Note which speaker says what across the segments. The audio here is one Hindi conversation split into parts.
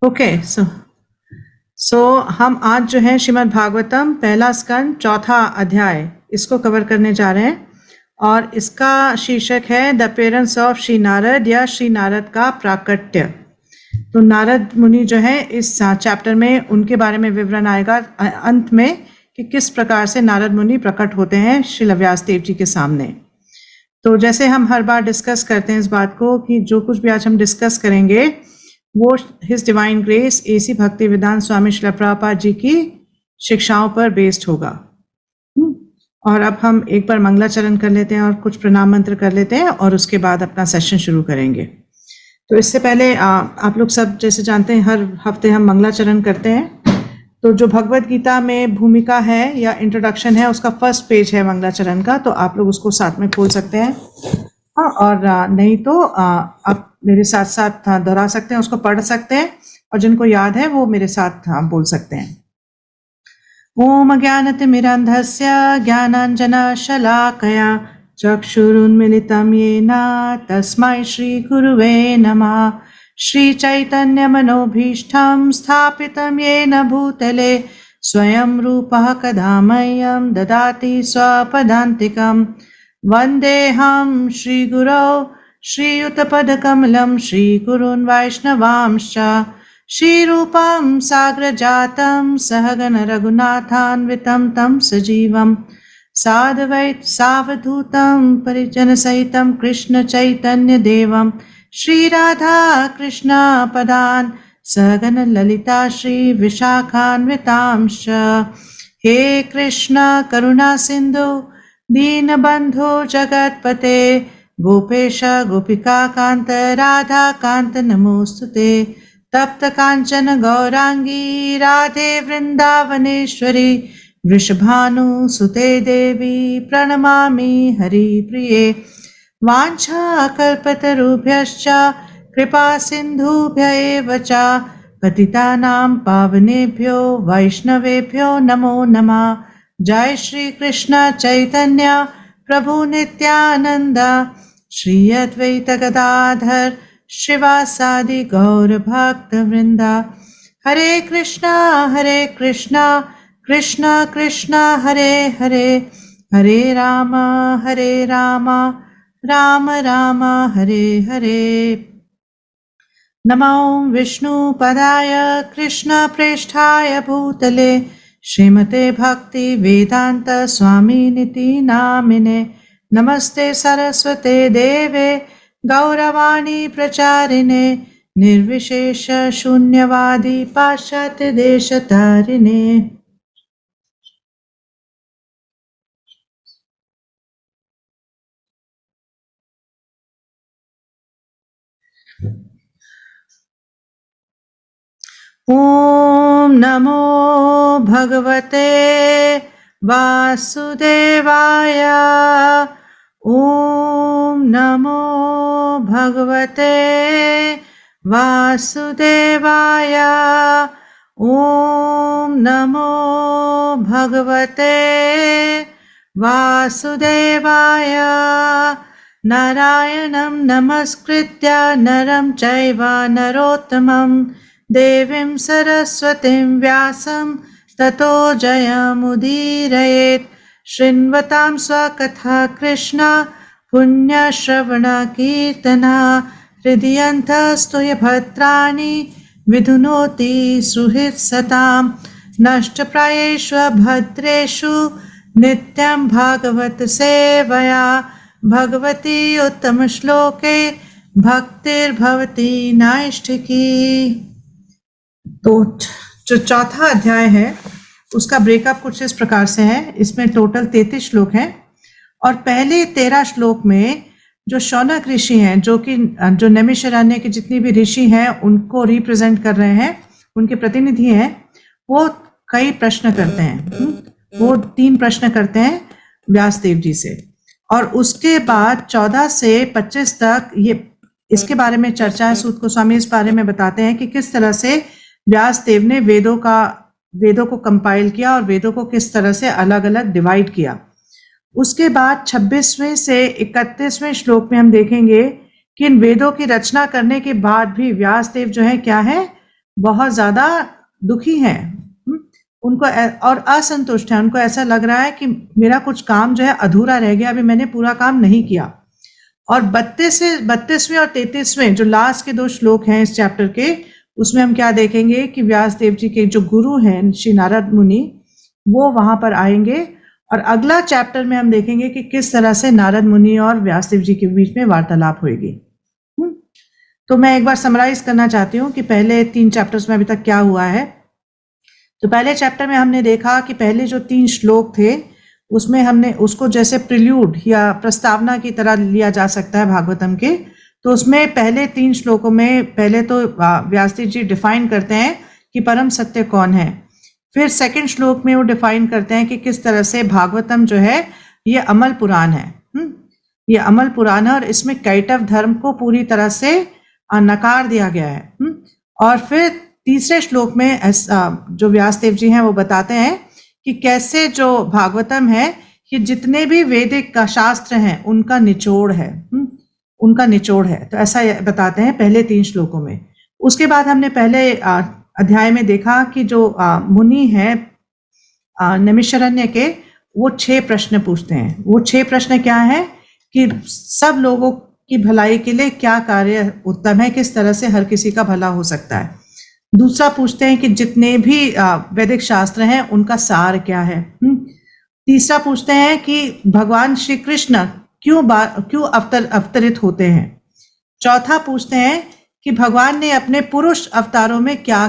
Speaker 1: ओके सो हम आज जो है श्रीमद् भागवतम पहला स्कंद चौथा अध्याय इसको कवर करने जा रहे हैं और इसका शीर्षक है the appearance of Shri Narad या श्री नारद का प्राकट्य। तो नारद मुनि जो है इस चैप्टर में उनके बारे में विवरण आएगा अंत में कि किस प्रकार से नारद मुनि प्रकट होते हैं श्री व्यास देव जी के सामने। तो जैसे हम हर बार डिस्कस करते हैं इस बात को कि जो कुछ भी आज हम डिस्कस करेंगे वो हिज डिवाइन ग्रेस एसी भक्ति वेदांत स्वामी श्रील प्रभुपाद जी की शिक्षाओं पर बेस्ड होगा। और अब हम एक बार मंगलाचरण कर लेते हैं और कुछ प्रणाम मंत्र कर लेते हैं और उसके बाद अपना सेशन शुरू करेंगे। तो इससे पहले आप लोग सब जैसे जानते हैं हर हफ्ते हम मंगलाचरण करते हैं। तो जो भगवत गीता में भूमिका है या इंट्रोडक्शन है उसका फर्स्ट पेज है मंगलाचरण का, तो आप लोग उसको साथ में खोल सकते हैं। और नहीं तो आप मेरे साथ साथ दोहरा सकते हैं, उसको पढ़ सकते हैं और जिनको याद है वो मेरे साथ बोल सकते हैं। ओम अज्ञानतिमिरान्धस्य ज्ञानाञ्जनशलाकया चक्षुरुन्मिलितं येन तस्मै श्रीगुरुवे नमः। श्रीचैतन्यमनोभीष्टं स्थापितं येन भूतले स्वयं रूपः कदा मह्यं ददाति स्वपदान्तिकम्। वन्देऽहं श्रीगुरौ श्रीयुतपदकमलं श्रीगुरून् वैष्णवांश्च श्रीरूपं साग्रजातं सहगण रघुनाथान्वितं तं सजीवं साद्वैत सावधूतं परिजनसहितं कृष्ण चैतन्यदेवं श्रीराधा कृष्ण पदान् सहगण ललिता श्री विशाखान्वितांश्च। हे कृष्ण करुणा सिन्धु दीनबन्धो जगत्पते गोपेश गोपिका कांत राधा कांत नमोस्तुते। तप्त कांचन गौरांगी राधे वृंदावनेश्वरी वृषभानुसुते देवी प्रणमामि हरिप्रिये। वाञ्छाकल्पतरुभ्यश्च कृपा सिन्धुभ्य एव च पतितानां पावनेभ्यो वैष्णवेभ्यो नमो नमः। जय श्री कृष्ण चैतन्य प्रभु नित्यानंद श्री अद्वैत गदाधर श्रीवासादि गौर भक्त वृंदा। हरे कृष्णा कृष्ण कृष्ण हरे हरे, हरे राम राम राम हरे हरे। नमो विष्णुपदाय कृष्ण प्रेष्ठाय भूतले श्रीमते भक्ति वेदांत स्वामिनिति नामिने। नमस्ते सरस्वते देवे गौरवाणी प्रचारिणे निर्विशेष शून्यवादी पाश्चात्य देशतारिणे। ओम नमो भगवते वासुदेवाय। ओम नमो भगवते वासुदेवाय। ओम नमो भगवते वासुदेवाय। नारायणं नमस्कृत्य नरं चैव नरोत्तमं देवीं सरस्वतीं व्यासं ततो जयमुदीरयेत्। शृण्वतां स्वकथा कृष्ण पुण्यश्रवणकीर्तना हृदयन्तस्तु भद्राणि विधुनोति सुहृत्सतां। नष्टप्रायेषु भद्रेषु नित्यं भागवत सेवया भगवती उत्तमश्लोके भक्तिर्भवती नैष्ठिकी। तो जो चौथा अध्याय है उसका ब्रेकअप कुछ इस प्रकार से है। इसमें टोटल 33 श्लोक हैं और पहले 13 श्लोक में जो शौनक ऋषि हैं जो नैमिषारण्य के जितनी भी ऋषि हैं उनको रिप्रेजेंट कर रहे हैं, उनके प्रतिनिधि हैं, वो कई प्रश्न करते हैं। वो 3 प्रश्न करते हैं व्यासदेव जी से और उसके बाद 14 से 25 तक ये इसके बारे में चर्चा है। सूत गोस्वामी इस बारे में बताते हैं कि किस तरह से व्यासदेव ने वेदों को कंपाइल किया और वेदों को किस तरह से अलग अलग डिवाइड किया। उसके बाद 26वें से 31वें श्लोक में हम देखेंगे कि इन वेदों की रचना करने के बाद भी व्यासदेव जो है क्या है, बहुत ज्यादा दुखी हैं, उनको और असंतुष्ट हैं। उनको ऐसा लग रहा है कि मेरा कुछ काम जो है अधूरा रह गया, अभी मैंने पूरा काम नहीं किया। और 32वें और 33वें जो लास्ट के 2 श्लोक हैं इस चैप्टर के, उसमें हम क्या देखेंगे कि व्यासदेव जी के जो गुरु हैं श्री नारद मुनि, वो वहां पर आएंगे। और अगला चैप्टर में हम देखेंगे कि किस तरह से नारद मुनि और व्यासदेव जी के बीच में वार्तालाप होगी। तो मैं एक बार समराइज करना चाहती हूँ कि पहले 3 चैप्टर्स में अभी तक क्या हुआ है। तो पहले चैप्टर में हमने देखा कि पहले जो 3 श्लोक थे उसमें हमने उसको जैसे प्रिल्यूड या प्रस्तावना की तरह लिया जा सकता है भागवतम के। तो उसमें पहले 3 श्लोकों में पहले तो व्यासदेव जी डिफाइन करते हैं कि परम सत्य कौन है। फिर सेकंड श्लोक में वो डिफाइन करते हैं कि किस तरह से भागवतम जो है ये अमल पुराण है। ये अमल पुराण है और इसमें कैटव धर्म को पूरी तरह से नकार दिया गया है। और फिर तीसरे श्लोक में जो व्यासदेव जी हैं वो बताते हैं कि कैसे जो भागवतम है ये जितने भी वैदिक का शास्त्र हैं उनका निचोड़ है, उनका निचोड़ है। तो ऐसा बताते हैं पहले 3 श्लोकों में। उसके बाद हमने पहले अध्याय में देखा कि जो मुनि है नैमिषारण्य के, वो 6 प्रश्न पूछते हैं। वो 6 प्रश्न क्या है कि सब लोगों की भलाई के लिए क्या कार्य उत्तम है, किस तरह से हर किसी का भला हो सकता है। दूसरा पूछते हैं कि जितने भी वैदिक शास्त्र हैं उनका सार क्या है। तीसरा पूछते हैं कि भगवान श्री कृष्ण क्यों अवतरित होते हैं। चौथा पूछते हैं कि भगवान ने अपने पुरुष अवतारों में क्या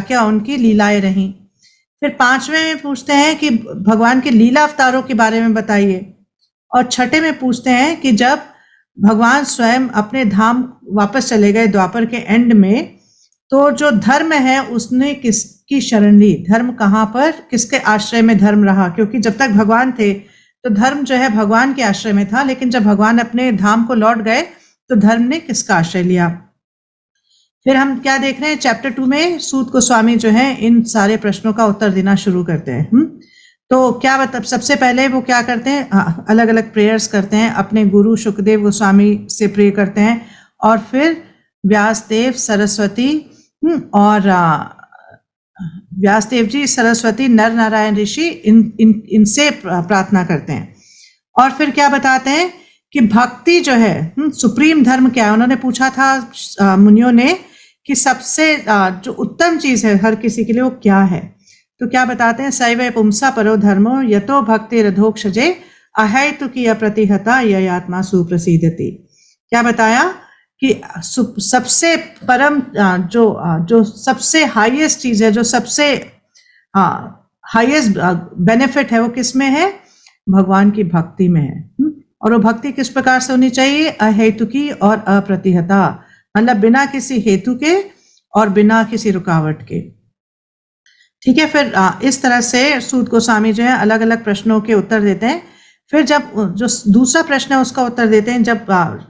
Speaker 1: क्या उनकी लीलाएं रही। फिर 5वें में पूछते हैं कि भगवान के लीला अवतारों के बारे में बताइए। और 6ठे में पूछते हैं कि जब भगवान स्वयं अपने धाम वापस चले गए द्वापर के एंड में, तो जो धर्म है उसने किसकी शरण ली, धर्म कहाँ पर, किसके आश्रय में धर्म रहा। क्योंकि जब तक भगवान थे तो धर्म जो है भगवान के आश्रय में था, लेकिन जब भगवान अपने धाम को लौट गए तो धर्म ने किसका आश्रय लिया। फिर हम क्या देख रहे हैं चैप्टर 2 में, सूत गोस्वामी जो है इन सारे प्रश्नों का उत्तर देना शुरू करते हैं। तो क्या मतलब सबसे पहले वो क्या करते हैं, अलग अलग प्रेयर्स करते हैं, अपने गुरु शुकदेव गोस्वामी से प्रे करते हैं। और फिर व्यासदेव सरस्वती और व्यासदेव जी सरस्वती नर नारायण ऋषि इनसे प्रार्थना करते हैं। और फिर क्या बताते हैं कि भक्ति जो है सुप्रीम धर्म क्या है। उन्होंने पूछा था मुनियों ने कि सबसे जो उत्तम चीज है हर किसी के लिए वो क्या है। तो क्या बताते हैं, सैव पुंसा परो धर्मो यतो भक्ति रधोक्षजे अहैतुकी अप्रतिहता ययात्मा सुप्रसिद्धति। क्या बताया कि सबसे परम जो सबसे हाईएस्ट चीज है, जो सबसे हाईएस्ट बेनिफिट है वो किस में है, भगवान की भक्ति में है। और वो भक्ति किस प्रकार से होनी चाहिए, अहेतुकी और अप्रतिहता, मतलब बिना किसी हेतु के और बिना किसी रुकावट के। ठीक है। फिर इस तरह से सूत गोस्वामी जो है अलग अलग प्रश्नों के उत्तर देते हैं। फिर जब जो दूसरा प्रश्न है उसका उत्तर देते हैं, जब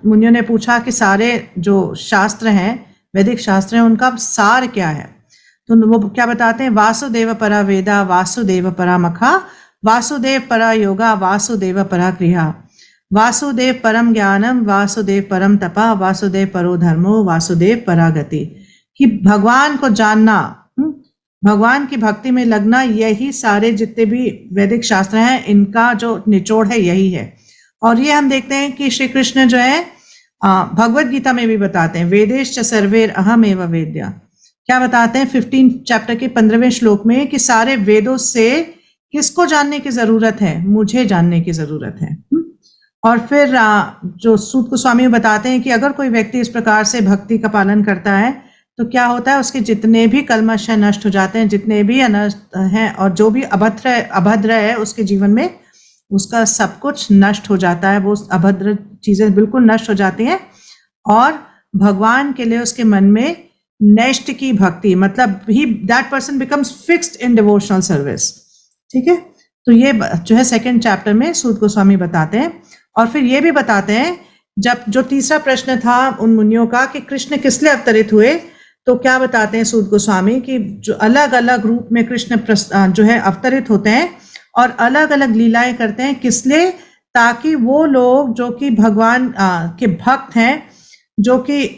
Speaker 1: मुनियों ने पूछा कि सारे जो शास्त्र हैं वैदिक शास्त्र हैं उनका सार क्या है, तो वो क्या बताते हैं, वासुदेव परा वेदा वासुदेव परा मखा वासुदेव परा योगा वासुदेव परा क्रिया वासुदेव परम ज्ञानम वासुदेव परम तपा वासुदेव परो धर्मो वासुदेव परा गति। कि भगवान को जानना, भगवान की भक्ति में लगना, यही सारे जितने भी वैदिक शास्त्र हैं इनका जो निचोड़ है यही है। और ये हम देखते हैं कि श्री कृष्ण जो है भगवत गीता में भी बताते हैं, वेदेश्च सर्वेर अहम एव वेद्या। क्या बताते हैं 15 चैप्टर के 15वें श्लोक में कि सारे वेदों से किसको जानने की जरूरत है, मुझे जानने की जरूरत है। और फिर जो सूत गोस्वामी बताते हैं कि अगर कोई व्यक्ति इस प्रकार से भक्ति का पालन करता है तो क्या होता है, उसके जितने भी कल्मश नष्ट हो जाते हैं, जितने भी अनर्थ हैं और जो भी अभद्र है उसके जीवन में, उसका सब कुछ नष्ट हो जाता है। वो अभद्र चीजें बिल्कुल नष्ट हो जाती हैं और भगवान के लिए उसके मन में नैष्ठ की भक्ति, मतलब he that person becomes fixed in devotional service. ठीक है। तो ये जो है सेकंड चैप्टर में सूत गोस्वामी बताते हैं। और फिर ये भी बताते हैं, जब जो तीसरा प्रश्न था उन मुनियों का कि कृष्ण किस लिए अवतरित हुए, तो क्या बताते हैं सूत गोस्वामी कि जो अलग अलग रूप में कृष्ण जो है अवतरित होते हैं और अलग अलग लीलाएं करते हैं, किस लिए, ताकि वो लोग जो कि भगवान के भक्त हैं, जो कि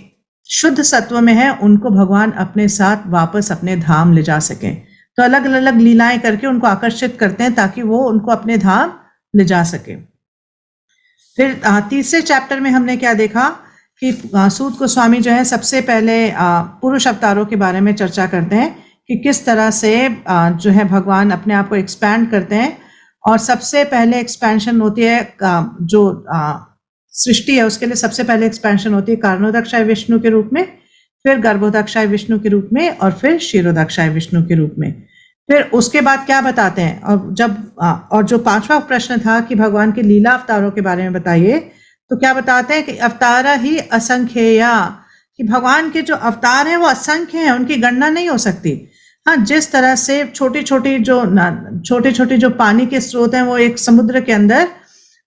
Speaker 1: शुद्ध सत्व में है, उनको भगवान अपने साथ वापस अपने धाम ले जा सकें। तो अलग अलग लीलाएं करके उनको आकर्षित करते हैं ताकि वो उनको अपने धाम ले जा सके। फिर तीसरे चैप्टर में हमने क्या देखा कि सूत गोस्वामी जो है सबसे पहले पुरुष अवतारों के बारे में चर्चा करते हैं कि किस तरह से जो है भगवान अपने आप को एक्सपैंड करते हैं। और सबसे पहले एक्सपेंशन होती है जो सृष्टि है उसके लिए सबसे पहले एक्सपेंशन होती है कारणोदक्षाय विष्णु के रूप में, फिर गर्भोदक्षाय विष्णु के रूप में, और फिर क्षीरोदक्षाय विष्णु के रूप में। फिर उसके बाद क्या बताते हैं, और जो पांचवा प्रश्न था कि भगवान के लीला अवतारों के बारे में बताइए, तो क्या बताते हैं कि अवतारा ही असंख्येया, कि भगवान के जो अवतार हैं वो असंख्य हैं, उनकी गणना नहीं हो सकती। हाँ, जिस तरह से छोटे छोटे जो पानी के स्रोत हैं वो एक समुद्र के अंदर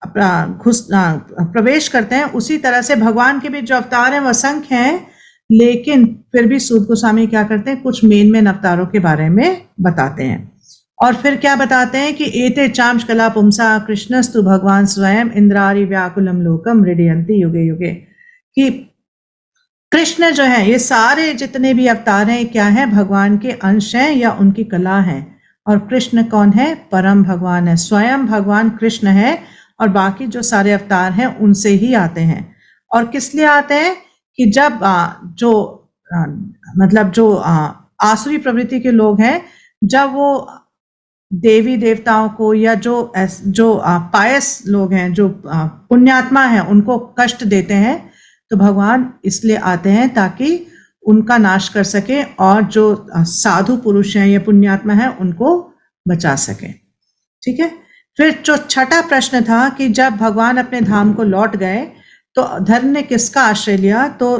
Speaker 1: प्रवेश करते हैं, उसी तरह से भगवान के भी जो अवतार हैं वो असंख्य हैं। लेकिन फिर भी सूत गोस्वामी क्या करते हैं, कुछ मेन अवतारों के बारे में बताते हैं। और फिर क्या बताते हैं कि एते चांश कला पुंसा कृष्णस्तु भगवान स्वयं इंद्रारी व्याकुलम लोकम हृदयंती युगे युगे, कि कृष्ण जो है ये सारे जितने भी अवतार हैं क्या है, भगवान के अंश हैं या उनकी कला है। और कृष्ण कौन है, परम भगवान है, स्वयं भगवान कृष्ण है, और बाकी जो सारे अवतार हैं उनसे ही आते हैं। और किस लिए आते हैं कि जब जो आसुरी प्रवृत्ति के लोग हैं, जब वो देवी देवताओं को या जो पायस लोग हैं, जो पुण्यात्मा हैं, उनको कष्ट देते हैं, तो भगवान इसलिए आते हैं ताकि उनका नाश कर सके और जो साधु पुरुष हैं या पुण्यात्मा हैं उनको बचा सके। ठीक है। फिर जो छठा प्रश्न था कि जब भगवान अपने धाम को लौट गए तो धर्म ने किसका आश्रय लिया, तो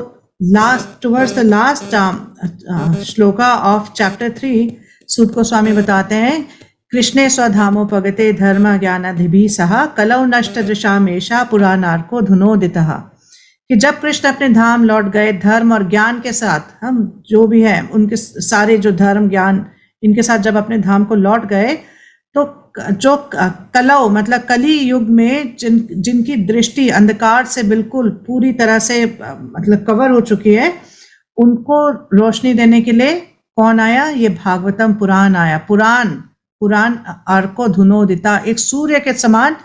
Speaker 1: towards the last shloka of chapter 3 सूत गोस्वामी बताते हैं, कृष्णे स्वधामोपगते धर्म ज्ञानाधिभि सह कलौ नष्ट दृशामेशा पुराणार्को धुनोदितः, कि जब कृष्ण अपने धाम लौट गए धर्म और ज्ञान के साथ, हम जो भी है उनके सारे जो धर्म ज्ञान इनके साथ जब अपने धाम को लौट गए, तो जो कलौ मतलब कली युग में जिनकी दृष्टि अंधकार से बिल्कुल पूरी तरह से मतलब कवर हो चुकी है, उनको रोशनी देने के लिए कौन आया, ये भागवतम पुराण आया। पुराण अर्को धुनोदिता, एक सूर्य के समान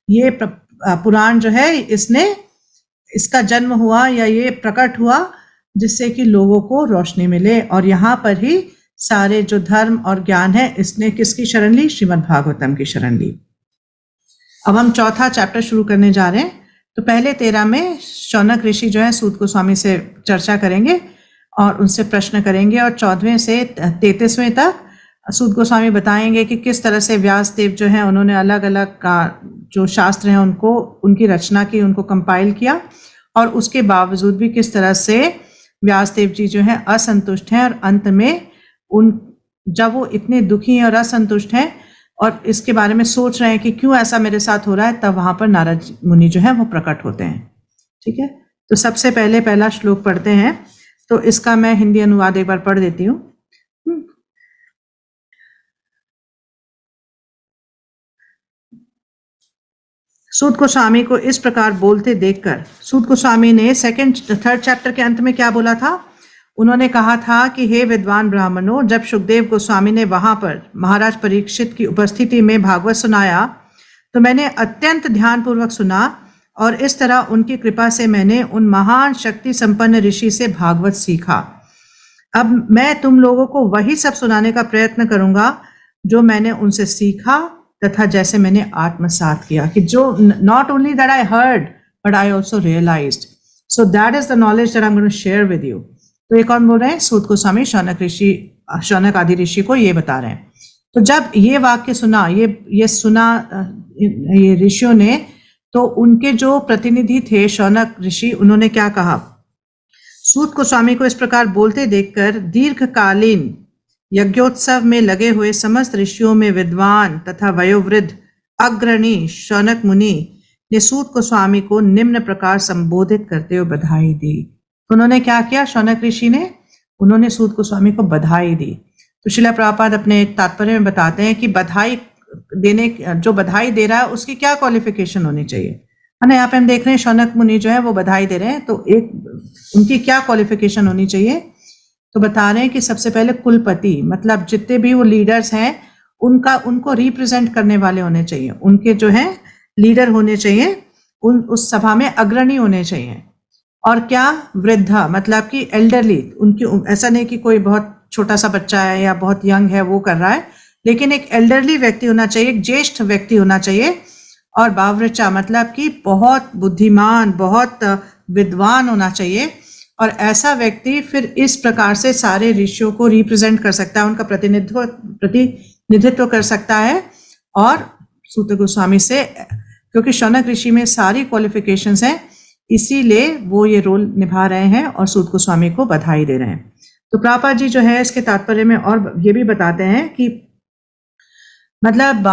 Speaker 1: ये पुराण जो है इसका जन्म हुआ या ये प्रकट हुआ जिससे कि लोगों को रोशनी मिले। और यहाँ पर ही सारे जो धर्म और ज्ञान है इसने किसकी शरण ली, श्रीमद् भागवतम की शरण ली। अब हम चौथा चैप्टर शुरू करने जा रहे हैं। तो पहले 13 में शौनक ऋषि जो है सूत गोस्वामी से चर्चा करेंगे और उनसे प्रश्न करेंगे, और 14वें से 33वें तक सूत गोस्वामी बताएंगे कि किस तरह से व्यास देव जो है उन्होंने अलग अलग जो शास्त्र हैं उनको उनकी रचना की, उनको कंपाइल किया, और उसके बावजूद भी किस तरह से व्यास देव जी जो है असंतुष्ट हैं, और अंत में जब वो इतने दुखी हैं और असंतुष्ट हैं और इसके बारे में सोच रहे हैं कि क्यों ऐसा मेरे साथ हो रहा है, तब वहां पर नारद मुनि जो है वो प्रकट होते हैं। ठीक है। तो सबसे पहले पहला श्लोक पढ़ते हैं। तो इसका मैं हिंदी अनुवाद एक बार पढ़ देती हूँ। सूत गोस्वामी को इस प्रकार बोलते देखकर सूत गोस्वामी ने थर्ड चैप्टर के अंत में क्या बोला था, उन्होंने कहा था कि हे विद्वान ब्राह्मणों, जब सुखदेव गोस्वामी ने वहां पर महाराज परीक्षित की उपस्थिति में भागवत सुनाया तो मैंने अत्यंत ध्यानपूर्वक सुना, और इस तरह उनकी कृपा से मैंने उन महान शक्ति संपन्न ऋषि से भागवत सीखा। अब मैं तुम लोगों को वही सब सुनाने का प्रयत्न करूंगा जो मैंने उनसे सीखा तथा जैसे मैंने आत्मसात किया, कि जो not only that I heard but I also realized, so that is the knowledge that I am going to share with you. तो ये कौन बोल रहे हैं, सूत गोस्वामी शौनक आदि ऋषि को ये बता रहे हैं। तो जब ये वाक्य सुना, ये सुना ये ऋषियों ने, तो उनके जो प्रतिनिधि थे शौनक ऋषि, उन्होंने क्या कहा, सूत गोस्वामी को इस प्रकार बोलते देखकर दीर्घकालीन यज्ञोत्सव में लगे हुए समस्त ऋषियों में विद्वान तथा वयोवृद्ध अग्रणी शौनक मुनि ने सूत गोस्वामी को निम्न प्रकार संबोधित करते हुए बधाई दी। उन्होंने क्या किया, शौनक ऋषि ने, उन्होंने सूत गोस्वामी को बधाई दी। तो श्रील प्रभुपाद अपने तात्पर्य में बताते हैं कि जो बधाई दे रहा है उसकी क्या क्वालिफिकेशन होनी चाहिए। है ना। यहाँ पे हम देख रहे हैं शौनक मुनि जो है वो बधाई दे रहे हैं, तो एक उनकी क्या क्वालिफिकेशन होनी चाहिए, तो बता रहे हैं कि सबसे पहले कुलपति, मतलब जितने भी वो लीडर्स हैं उनको रिप्रेजेंट करने वाले होने चाहिए, उनके जो है लीडर होने चाहिए, उस सभा में अग्रणी होने चाहिए। और क्या, वृद्धा, मतलब कि एल्डरली, उनकी ऐसा नहीं कि कोई बहुत छोटा सा बच्चा है या बहुत यंग है वो कर रहा है, लेकिन एक एल्डरली व्यक्ति होना चाहिए, एक ज्येष्ठ व्यक्ति होना चाहिए। और बावृचा, मतलब कि बहुत बुद्धिमान, बहुत विद्वान होना चाहिए। और ऐसा व्यक्ति फिर इस प्रकार से सारे ऋषियों को रिप्रेजेंट कर सकता है, उनका प्रतिनिधित्व कर सकता है। और सूत गोस्वामी से, क्योंकि शौनक ऋषि में सारी क्वालिफिकेशंस हैं, इसीलिए वो ये रोल निभा रहे हैं और सूत गोस्वामी को बधाई दे रहे हैं। तो प्रभुपाद जी जो है इसके तात्पर्य में और ये भी बताते हैं कि मतलब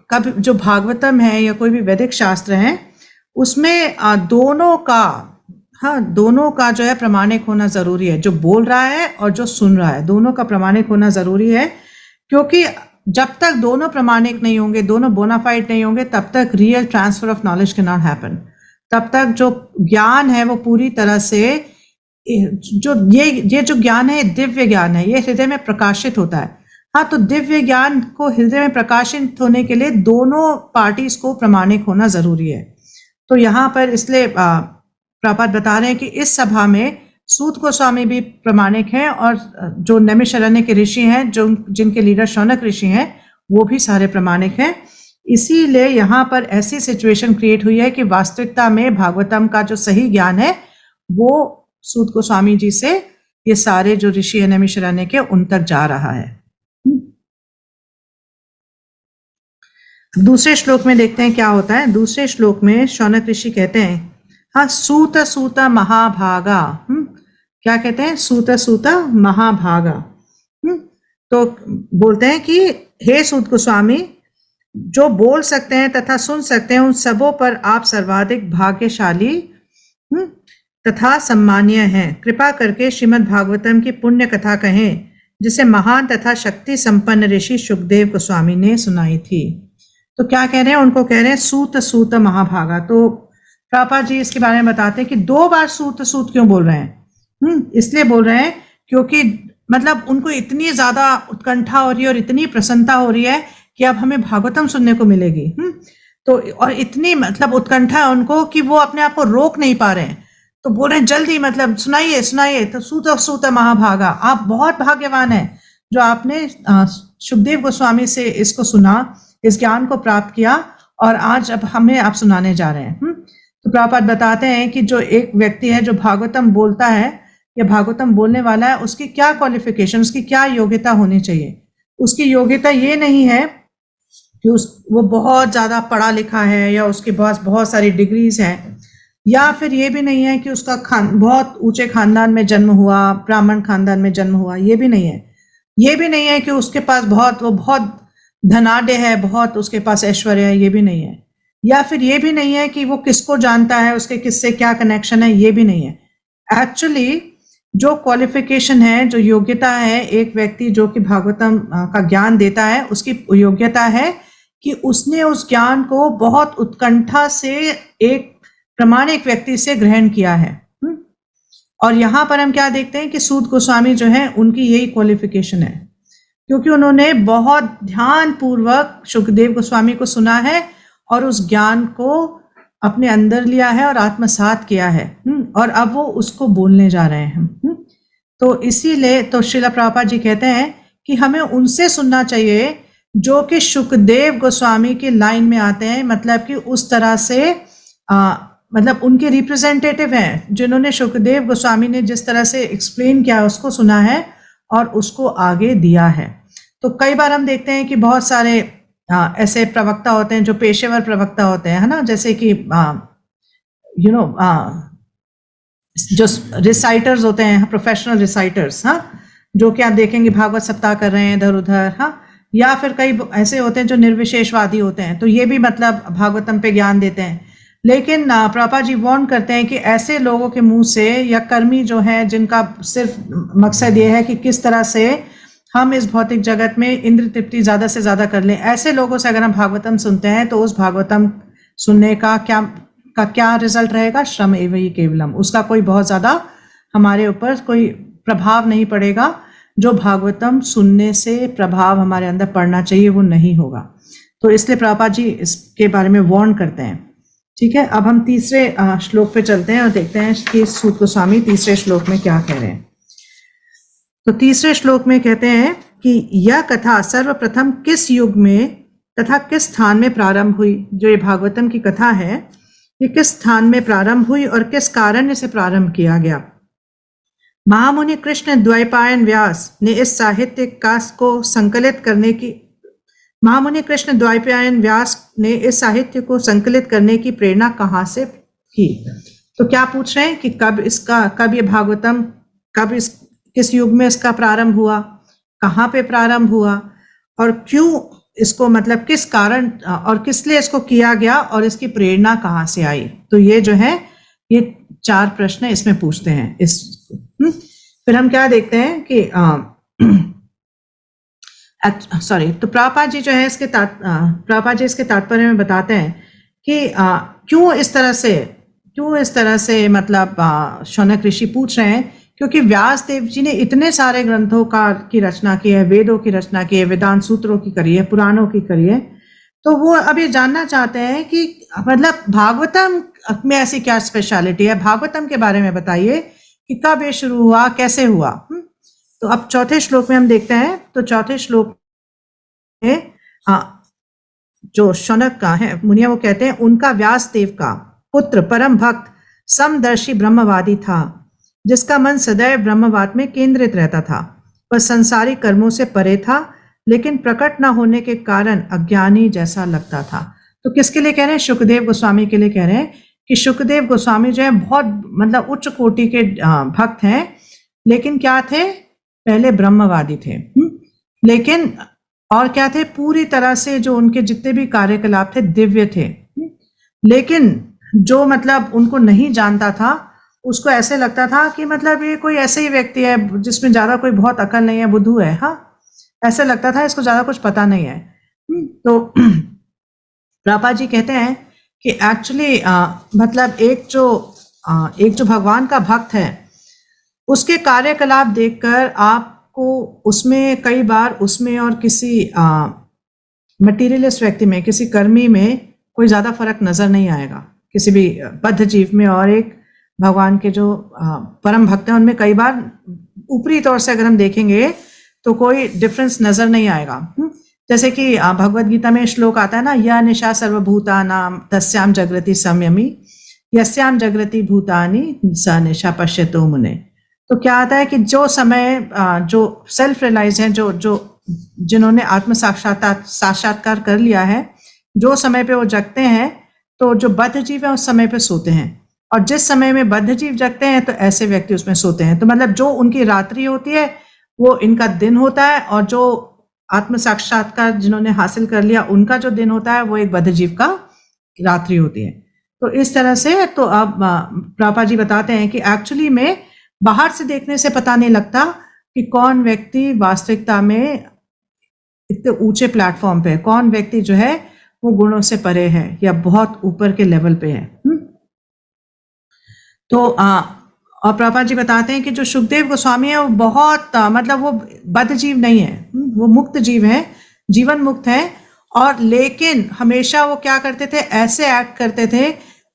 Speaker 1: कभी जो भागवतम है या कोई भी वैदिक शास्त्र है उसमें दोनों का जो है प्रमाणिक होना जरूरी है, जो बोल रहा है और जो सुन रहा है, दोनों का प्रमाणिक होना जरूरी है। क्योंकि जब तक दोनों प्रमाणिक नहीं होंगे, दोनों बोनाफाइड नहीं होंगे, तब तक real transfer of knowledge can not happen. तब तक जो ज्ञान है वो पूरी तरह से, जो ये जो ज्ञान है दिव्य ज्ञान है, ये हृदय में प्रकाशित होता है। हाँ, तो दिव्य ज्ञान को हृदय में प्रकाशित होने के लिए दोनों पार्टीज को प्रमाणिक होना जरूरी है। तो यहाँ पर इसलिए प्रभुपाद बता रहे हैं कि इस सभा में सूत गोस्वामी भी प्रमाणिक हैं और जो नैमिषारण्य के ऋषि हैं, जो जिनके लीडर शौनक ऋषि हैं, वो भी सारे प्रमाणिक हैं। इसीलिए यहाँ पर ऐसी सिचुएशन क्रिएट हुई है कि वास्तविकता में भागवतम का जो सही ज्ञान है वो सूत गोस्वामी जी से ये सारे जो ऋषि है नैमिषारण्य के, उन तक जा रहा है। दूसरे श्लोक में देखते हैं क्या होता है। दूसरे श्लोक में शौनक ऋषि कहते हैं, हाँ, सूत सूत महाभागा। क्या कहते हैं? सूत सूत महाभागा। तो बोलते हैं कि हे सूत गोस्वामी, जो बोल सकते हैं तथा सुन सकते हैं, उन सबों पर आप सर्वाधिक भाग्यशाली तथा सम्मानीय हैं। कृपा करके श्रीमद् भागवतम की पुण्य कथा कहें, जिसे महान तथा शक्ति संपन्न ऋषि शुकदेव गोस्वामी ने सुनाई थी। तो क्या कह रहे हैं? उनको कह रहे हैं सूत सूत महाभागा। तो प्रभुपाद जी इसके बारे में बताते हैं कि 2 बार सूत सूत क्यों बोल रहे हैं। इसलिए बोल रहे हैं क्योंकि मतलब उनको इतनी ज्यादा उत्कंठा हो रही है और इतनी प्रसन्नता हो रही है कि अब हमें भागवतम सुनने को मिलेगी। तो और इतनी मतलब उत्कंठा है उनको कि वो अपने आप को रोक नहीं पा रहे हैं। तो बोल रहे हैं जल्दी, मतलब सुनाइए सुनाइए। तो सूत सूत महाभागा, आप बहुत भाग्यवान हैं जो आपने शुकदेव गोस्वामी से इसको सुना, इस ज्ञान को प्राप्त किया, और आज अब हमें आप सुनाने जा रहे हैं। तो प्रभुपाद बताते हैं कि जो एक व्यक्ति है जो भागवतम बोलता है या भागवतम बोलने वाला है, उसकी क्या क्वालिफिकेशन, उसकी क्या योग्यता होनी चाहिए। उसकी योग्यता ये नहीं है कि वो बहुत ज्यादा पढ़ा लिखा है या उसके पास बहुत सारी डिग्रीज हैं, या फिर ये भी नहीं है कि उसका बहुत ऊंचे खानदान में जन्म हुआ, ब्राह्मण खानदान में जन्म हुआ, ये भी नहीं है। ये भी नहीं है कि उसके पास वो बहुत धनाढ़ है, बहुत उसके पास ऐश्वर्य है, ये भी नहीं है। या फिर ये भी नहीं है कि वो किसको जानता है, उसके किससे क्या कनेक्शन है, ये भी नहीं है। एक्चुअली जो क्वालिफिकेशन है, जो योग्यता है एक व्यक्ति जो कि भागवतम का ज्ञान देता है, उसकी योग्यता है कि उसने उस ज्ञान को बहुत उत्कंठा से एक प्रमाणिक व्यक्ति से ग्रहण किया है। और यहाँ पर हम क्या देखते हैं कि सूत गोस्वामी जो है उनकी यही क्वालिफिकेशन है, क्योंकि उन्होंने बहुत ध्यान पूर्वक शुकदेव गोस्वामी को सुना है और उस ज्ञान को अपने अंदर लिया है और आत्मसात किया है, और अब वो उसको बोलने जा रहे हैं। तो इसीलिए तो श्रीला प्रभुपाद जी कहते हैं कि हमें उनसे सुनना चाहिए जो कि शुकदेव गोस्वामी के लाइन में आते हैं, मतलब कि उस तरह से मतलब उनके रिप्रेजेंटेटिव हैं, जिन्होंने शुकदेव गोस्वामी ने जिस तरह से एक्सप्लेन किया उसको सुना है और उसको आगे दिया है। तो कई बार हम देखते हैं कि बहुत सारे ऐसे प्रवक्ता होते हैं जो पेशेवर प्रवक्ता होते हैं, है ना, जैसे कि जो रिसाइटर्स होते हैं, प्रोफेशनल रिसाइटर्स, जो कि आप देखेंगे भागवत सप्ताह कर रहे हैं इधर उधर, या फिर कई ऐसे होते हैं जो निर्विशेषवादी होते हैं, तो ये भी मतलब भागवतम पे ज्ञान देते हैं। लेकिन प्रभुपाद जी वार्न करते हैं कि ऐसे लोगों के मुंह से, या कर्मी जो हैं जिनका सिर्फ मकसद ये है कि किस तरह से हम इस भौतिक जगत में इंद्र तृप्ति ज्यादा से ज्यादा कर लें, ऐसे लोगों से अगर हम भागवतम सुनते हैं तो उस भागवतम सुनने का क्या का क्या रिजल्ट रहेगा? श्रम एव ही केवलम, उसका कोई बहुत ज्यादा हमारे ऊपर कोई प्रभाव नहीं पड़ेगा। जो भागवतम सुनने से प्रभाव हमारे अंदर पड़ना चाहिए वो नहीं होगा। तो इसलिए प्रभुपाद जी इसके बारे में वार्न करते हैं। ठीक है, अब हम तीसरे श्लोक पे चलते हैं और देखते हैं कि सूत गोस्वामी तीसरे श्लोक में क्या कह रहे हैं। तो तीसरे श्लोक में कहते हैं कि यह कथा सर्वप्रथम किस युग में तथा किस स्थान में प्रारंभ हुई। जो ये भागवतम की कथा है ये किस स्थान में प्रारंभ हुई और किस कारण इसे प्रारंभ किया गया। महामुनि कृष्ण द्वैपायन व्यास ने इस साहित्य का को संकलित करने की महामुनि कृष्ण द्वैपायन व्यास ने इस साहित्य को संकलित करने की प्रेरणा कहाँ से की। तो क्या पूछ रहे हैं कि कब ये भागवतम किस युग में इसका प्रारंभ हुआ, कहाँ पे प्रारंभ हुआ और क्यों इसको, मतलब किस कारण और किस लिए इसको किया गया और इसकी प्रेरणा कहाँ से आई। तो ये जो है ये 4 प्रश्न इसमें पूछते हैं इस। फिर हम क्या देखते हैं कि तो प्रभुपाद जी जो है इसके तात्पर्य में बताते हैं कि क्यों इस तरह से मतलब शौनक ऋषि पूछ रहे हैं, क्योंकि व्यास देव जी ने इतने सारे ग्रंथों की रचना की है, वेदों की रचना की है, वेदांत सूत्रों की करी है, पुराणों की करी है। तो वो अब ये जानना चाहते हैं कि मतलब भागवतम में ऐसी क्या स्पेशलिटी है, भागवतम के बारे में बताइए कि कब ये शुरू हुआ, कैसे हुआ। तो अब चौथे श्लोक में हम देखते हैं। तो चौथे श्लोक में जो शौनक का है मुनिया वो कहते हैं उनका व्यास देव का पुत्र परम भक्त समदर्शी ब्रह्मवादी था, जिसका मन सदैव ब्रह्मवाद में केंद्रित रहता था। वह संसारी कर्मों से परे था, लेकिन प्रकट न होने के कारण अज्ञानी जैसा लगता था। तो किसके लिए कह रहे हैं? शुकदेव गोस्वामी के लिए कह रहे हैं कि शुकदेव गोस्वामी जो है बहुत मतलब उच्च कोटि के भक्त हैं, लेकिन क्या थे? पहले ब्रह्मवादी थे। लेकिन और क्या थे? पूरी तरह से जो उनके जितने भी कार्यकलाप थे दिव्य थे। लेकिन जो मतलब उनको नहीं जानता था उसको ऐसे लगता था कि मतलब ये कोई ऐसे ही व्यक्ति है जिसमें ज्यादा कोई बहुत अकल नहीं है, बुद्धू है। हाँ, ऐसे लगता था, इसको ज्यादा कुछ पता नहीं है। तो प्रभुपाद जी कहते हैं कि एक्चुअली मतलब एक जो भगवान का भक्त है उसके कार्यकलाप देखकर आपको उसमें कई बार उसमें और किसी मटीरियलिस्ट व्यक्ति में, किसी कर्मी में कोई ज्यादा फर्क नजर नहीं आएगा। किसी भी बद्ध जीव में और एक भगवान के जो परम भक्त हैं उनमें कई बार ऊपरी तौर से अगर हम देखेंगे तो कोई डिफरेंस नजर नहीं आएगा। जैसे कि भगवद गीता में श्लोक आता है ना, या निशा सर्वभूतानां तस्याम जगृति संयमी यस्याम जगृति भूतानि स निशा पश्यतो मुने। तो क्या आता है कि जो समय जो सेल्फ रियलाइज हैं, जो जिन्होंने आत्म साक्षात्कार कर लिया है, जो समय पे वो जगते हैं, तो जो बद्ध जीव है उस समय पे सोते हैं, और जिस समय में बद्ध जीव जगते हैं तो ऐसे व्यक्ति उसमें सोते हैं। तो मतलब जो उनकी रात्रि होती है वो इनका दिन होता है, और जो आत्म साक्षात्कार जिन्होंने हासिल कर लिया उनका जो दिन होता है वो एक बद्ध जीव का रात्रि होती है। तो इस तरह से तो अब प्रभुपाद जी बताते हैं कि एक्चुअली में बाहर से देखने से पता नहीं लगता कि कौन व्यक्ति वास्तविकता में इतने ऊंचे प्लेटफॉर्म पे, कौन व्यक्ति जो है वो गुणों से परे है या बहुत ऊपर के लेवल पे है। तो और प्रभुपाद जी बताते हैं कि जो शुकदेव गोस्वामी है वो बहुत मतलब वो बद्ध जीव नहीं है, वो मुक्त जीव है, जीवन मुक्त है। और लेकिन हमेशा वो क्या करते थे? ऐसे एक्ट करते थे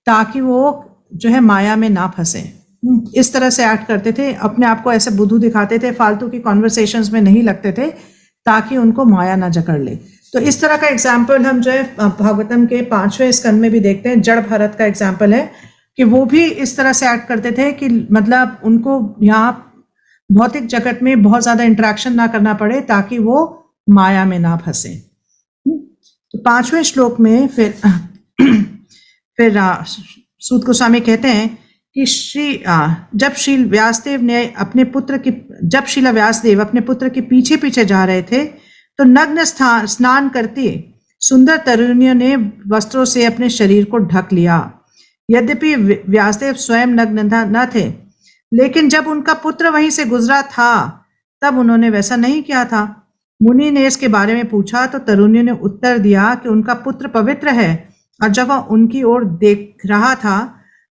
Speaker 1: ताकि वो जो है माया में ना फंसे। इस तरह से एक्ट करते थे, अपने आप को ऐसे बुद्धू दिखाते थे, फालतू की कॉन्वर्सेशंस में नहीं लगते थे ताकि उनको माया ना जकड़ ले। तो इस तरह का एग्जाम्पल हम जो है भागवतम के 5वें स्कंद में भी देखते हैं। जड़ भरत का एग्जाम्पल है कि वो भी इस तरह से एक्ट करते थे कि मतलब उनको यहाँ भौतिक जगत में बहुत ज्यादा इंटरेक्शन ना करना पड़े ताकि वो माया में ना फंसे। तो 5वें श्लोक में फिर सूत गोस्वामी कहते हैं कि जब शीला व्यासदेव अपने पुत्र के पीछे पीछे जा रहे थे तो नग्न स्नान करती सुंदर तरुणियों ने वस्त्रों से अपने शरीर को ढक लिया। यद्यपि व्यासदेव स्वयं नग्न न थे, लेकिन जब उनका पुत्र वहीं से गुजरा था तब उन्होंने वैसा नहीं किया था। मुनि ने इसके बारे में पूछा तो तरुणियों ने उत्तर दिया कि उनका पुत्र पवित्र है और जब वह उनकी ओर देख रहा था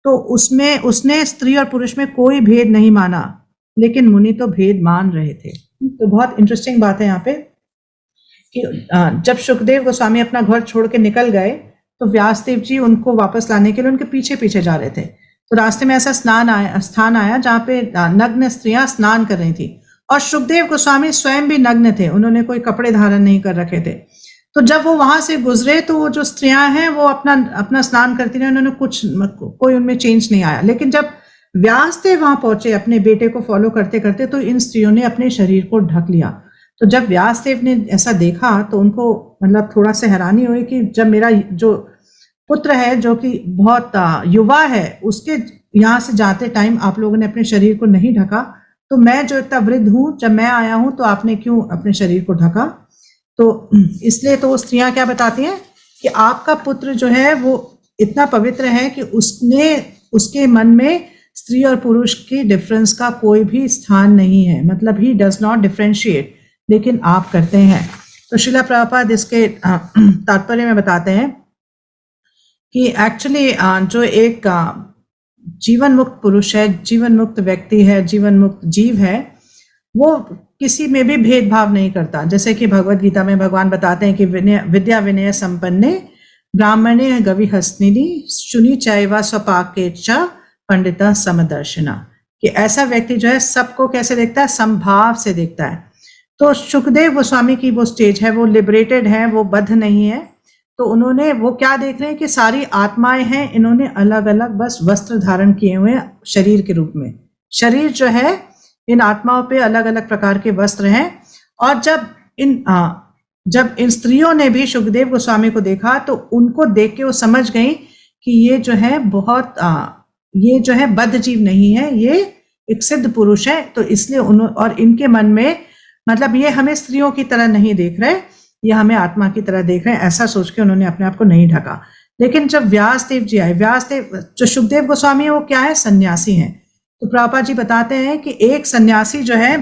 Speaker 1: तो उसमें उसने स्त्री और पुरुष में कोई भेद नहीं माना, लेकिन मुनि तो भेद मान रहे थे। तो बहुत इंटरेस्टिंग बात है यहाँ पे कि जब सुखदेव गोस्वामी अपना घर छोड़ के निकल गए तो व्यासदेव जी उनको वापस लाने के लिए उनके पीछे पीछे जा रहे थे। तो रास्ते में ऐसा स्थान आया जहाँ पे नग्न स्त्रियां स्नान कर रही थी और सुखदेव गोस्वामी स्वयं भी नग्न थे, उन्होंने कोई कपड़े धारण नहीं कर रखे थे। तो जब वो वहां से गुजरे तो वो जो स्त्रियां हैं वो अपना स्नान करती रही, उन्होंने कोई उनमें चेंज नहीं आया। लेकिन जब व्यासदेव वहां पहुंचे अपने बेटे को फॉलो करते करते तो इन स्त्रियों ने अपने शरीर को ढक लिया। तो जब व्यासदेव ने ऐसा देखा तो उनको मतलब थोड़ा सा हैरानी हुई कि जब मेरा जो पुत्र है जो कि बहुत युवा है उसके यहाँ से जाते टाइम आप लोगों ने अपने शरीर को नहीं ढका, तो मैं जो इतना वृद्ध हूँ जब मैं आया हूँ तो आपने क्यों अपने शरीर को ढका। तो इसलिए तो स्त्रियां क्या बताती हैं कि आपका पुत्र जो है वो इतना पवित्र है कि उसके मन में स्त्री और पुरुष की डिफरेंस का कोई भी स्थान नहीं है, मतलब ही डज नॉट डिफरेंशिएट, लेकिन आप करते हैं। तो श्रीला प्रभुपाद इसके तात्पर्य में बताते हैं कि एक्चुअली जो एक जीवन मुक्त पुरुष है, जीवन मुक्त व्यक्ति है, जीवन मुक्त जीव है, वो किसी में भी भेदभाव नहीं करता। जैसे कि भगवत गीता में भगवान बताते हैं कि विद्या विनय संपन्ने ब्राह्मणे गविहस्तिनि शुनि चैव स्वपाके च पंडिता समदर्शिना, कि ऐसा व्यक्ति जो है सबको कैसे देखता है, समभाव से देखता है। तो सुखदेव गोस्वामी की वो स्टेज है, वो लिबरेटेड है, वो बद्ध नहीं है। तो उन्होंने वो क्या देख रहे हैं कि सारी आत्माएं हैं, इन्होंने अलग अलग बस वस्त्र धारण किए हुए शरीर के रूप में। शरीर जो है इन आत्माओं पे अलग अलग प्रकार के वस्त्र हैं। और जब इन स्त्रियों ने भी सुखदेव गोस्वामी को देखा तो उनको देख के वो समझ गई कि ये जो है ये जो है बद्ध जीव नहीं है, ये एक सिद्ध पुरुष है। तो इसलिए और इनके मन में मतलब ये हमें स्त्रियों की तरह नहीं देख रहे, ये हमें आत्मा की तरह देख रहे हैं, ऐसा सोच के उन्होंने अपने आप को नहीं ढका। लेकिन जब व्यासदेव जी आए, व्यासदेव जो सुखदेव गोस्वामी है वो क्या है, सन्यासी हैं। तो प्रभुपाद जी बताते हैं कि एक सन्यासी जो है,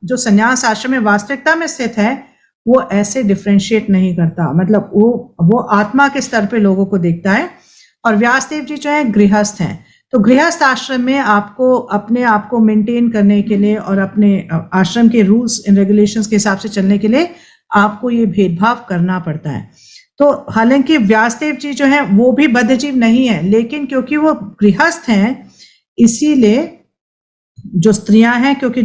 Speaker 1: जो सन्यास आश्रम में वास्तविकता में स्थित है, वो ऐसे डिफ्रेंशिएट नहीं करता, मतलब वो आत्मा के स्तर पे लोगों को देखता है। और व्यासदेव जी जो है गृहस्थ हैं, तो गृहस्थ आश्रम में आपको अपने आप को मेंटेन करने के लिए और अपने आश्रम के रूल्स एंड रेगुलेशंस के हिसाब से चलने के लिए आपको ये भेदभाव करना पड़ता है। तो हालांकि व्यासदेव जी जो है वो भी बद्ध जीव नहीं है, लेकिन क्योंकि वो गृहस्थ हैं इसीलिए जो स्त्रियां हैं, क्योंकि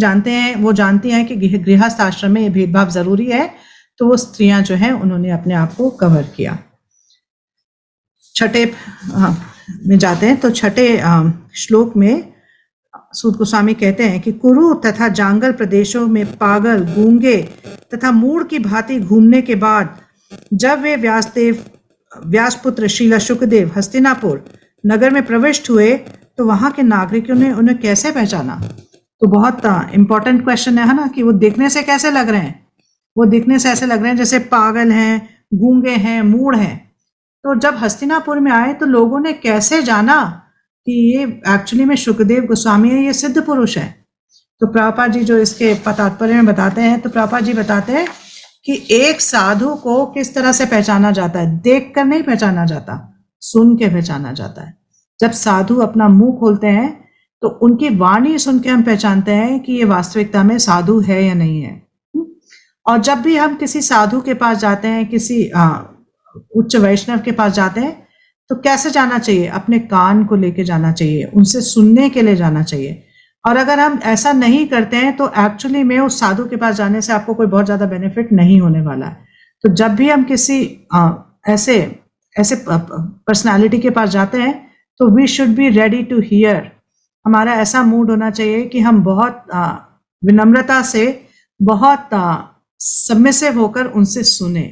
Speaker 1: वो जानती हैं कि गृहस्थ आश्रम में ये भेदभाव जरूरी है, तो वो स्त्रियां जो हैं उन्होंने अपने आप को कवर किया। छठे में जाते हैं तो छठे श्लोक में सूत गोस्वामी कहते हैं कि कुरु तथा जांगल प्रदेशों में पागल, गूंगे तथा मूढ़ की भांति घूमने के बाद जब वे व्यासपुत्र शीला शुकदेव हस्तिनापुर नगर में प्रविष्ट हुए तो वहां के नागरिकों ने उन्हें कैसे पहचाना। तो बहुत इंपॉर्टेंट क्वेश्चन है ना, कि वो दिखने से कैसे लग रहे हैं, वो दिखने से ऐसे लग रहे हैं जैसे पागल हैं, गूंगे हैं, मूढ़ हैं। तो जब हस्तिनापुर में आए तो लोगों ने कैसे जाना कि ये एक्चुअली में शुकदेव गोस्वामी है, ये सिद्ध पुरुष है। तो प्रभुपाद जी जो इसके तात्पर्य में बताते हैं, तो प्रभुपाद जी बताते हैं कि एक साधु को किस तरह से पहचाना जाता है, देख कर नहीं पहचाना जाता, सुन के पहचाना जाता है। जब साधु अपना मुंह खोलते हैं तो उनकी वाणी सुन के हम पहचानते हैं कि ये वास्तविकता में साधु है या नहीं है। और जब भी हम किसी साधु के पास जाते हैं, किसी उच्च वैष्णव के पास जाते हैं, तो कैसे जाना चाहिए, अपने कान को लेके जाना चाहिए, उनसे सुनने के लिए जाना चाहिए। और अगर हम ऐसा नहीं करते हैं तो एक्चुअली में उस साधु के पास जाने से आपको कोई बहुत ज्यादा बेनिफिट नहीं होने वाला है। तो जब भी हम किसी ऐसे पर्सनालिटी के पास जाते हैं तो we should be ready to hear. हमारा ऐसा मूड होना चाहिए कि हम बहुत विनम्रता से, बहुत सबमिसिव होकर उनसे सुने।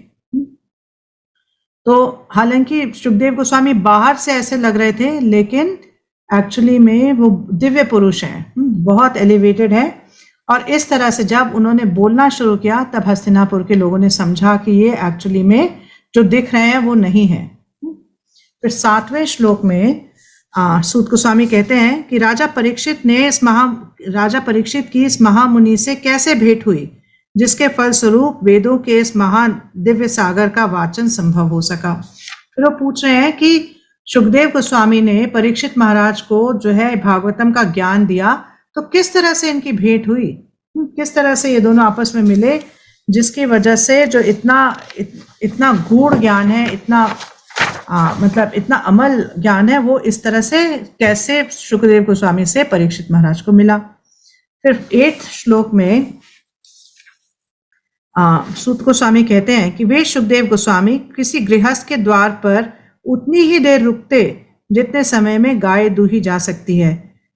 Speaker 1: तो हालांकि सुखदेव गोस्वामी बाहर से ऐसे लग रहे थे, लेकिन एक्चुअली में वो दिव्य पुरुष हैं, बहुत एलिवेटेड है। और इस तरह से जब उन्होंने बोलना शुरू किया तब हस्तिनापुर के लोगों ने समझा कि ये एक्चुअली में जो दिख रहे हैं वो नहीं है। फिर 7वें श्लोक में सूत गोस्वामी कहते हैं कि राजा परीक्षित की इस महामुनि से कैसे भेंट हुई, जिसके फलस्वरूप वेदों के इस महान दिव्य सागर का वाचन संभव हो सका। फिर वो पूछ रहे हैं कि सुखदेव गोस्वामी ने परीक्षित महाराज को जो है भागवतम का ज्ञान दिया, तो किस तरह से इनकी भेंट हुई, किस तरह से ये दोनों आपस में मिले, जिसकी वजह से जो इतना गूढ़ ज्ञान है, इतना मतलब इतना अमल ज्ञान है, वो इस तरह से कैसे सुखदेव गोस्वामी से परीक्षित महाराज को मिला। फिर 8th श्लोक में सूत गोस्वामी कहते हैं कि वे सुखदेव गोस्वामी किसी गृहस्थ के द्वार पर उतनी ही देर रुकते जितने समय में गाय दूही जा सकती है।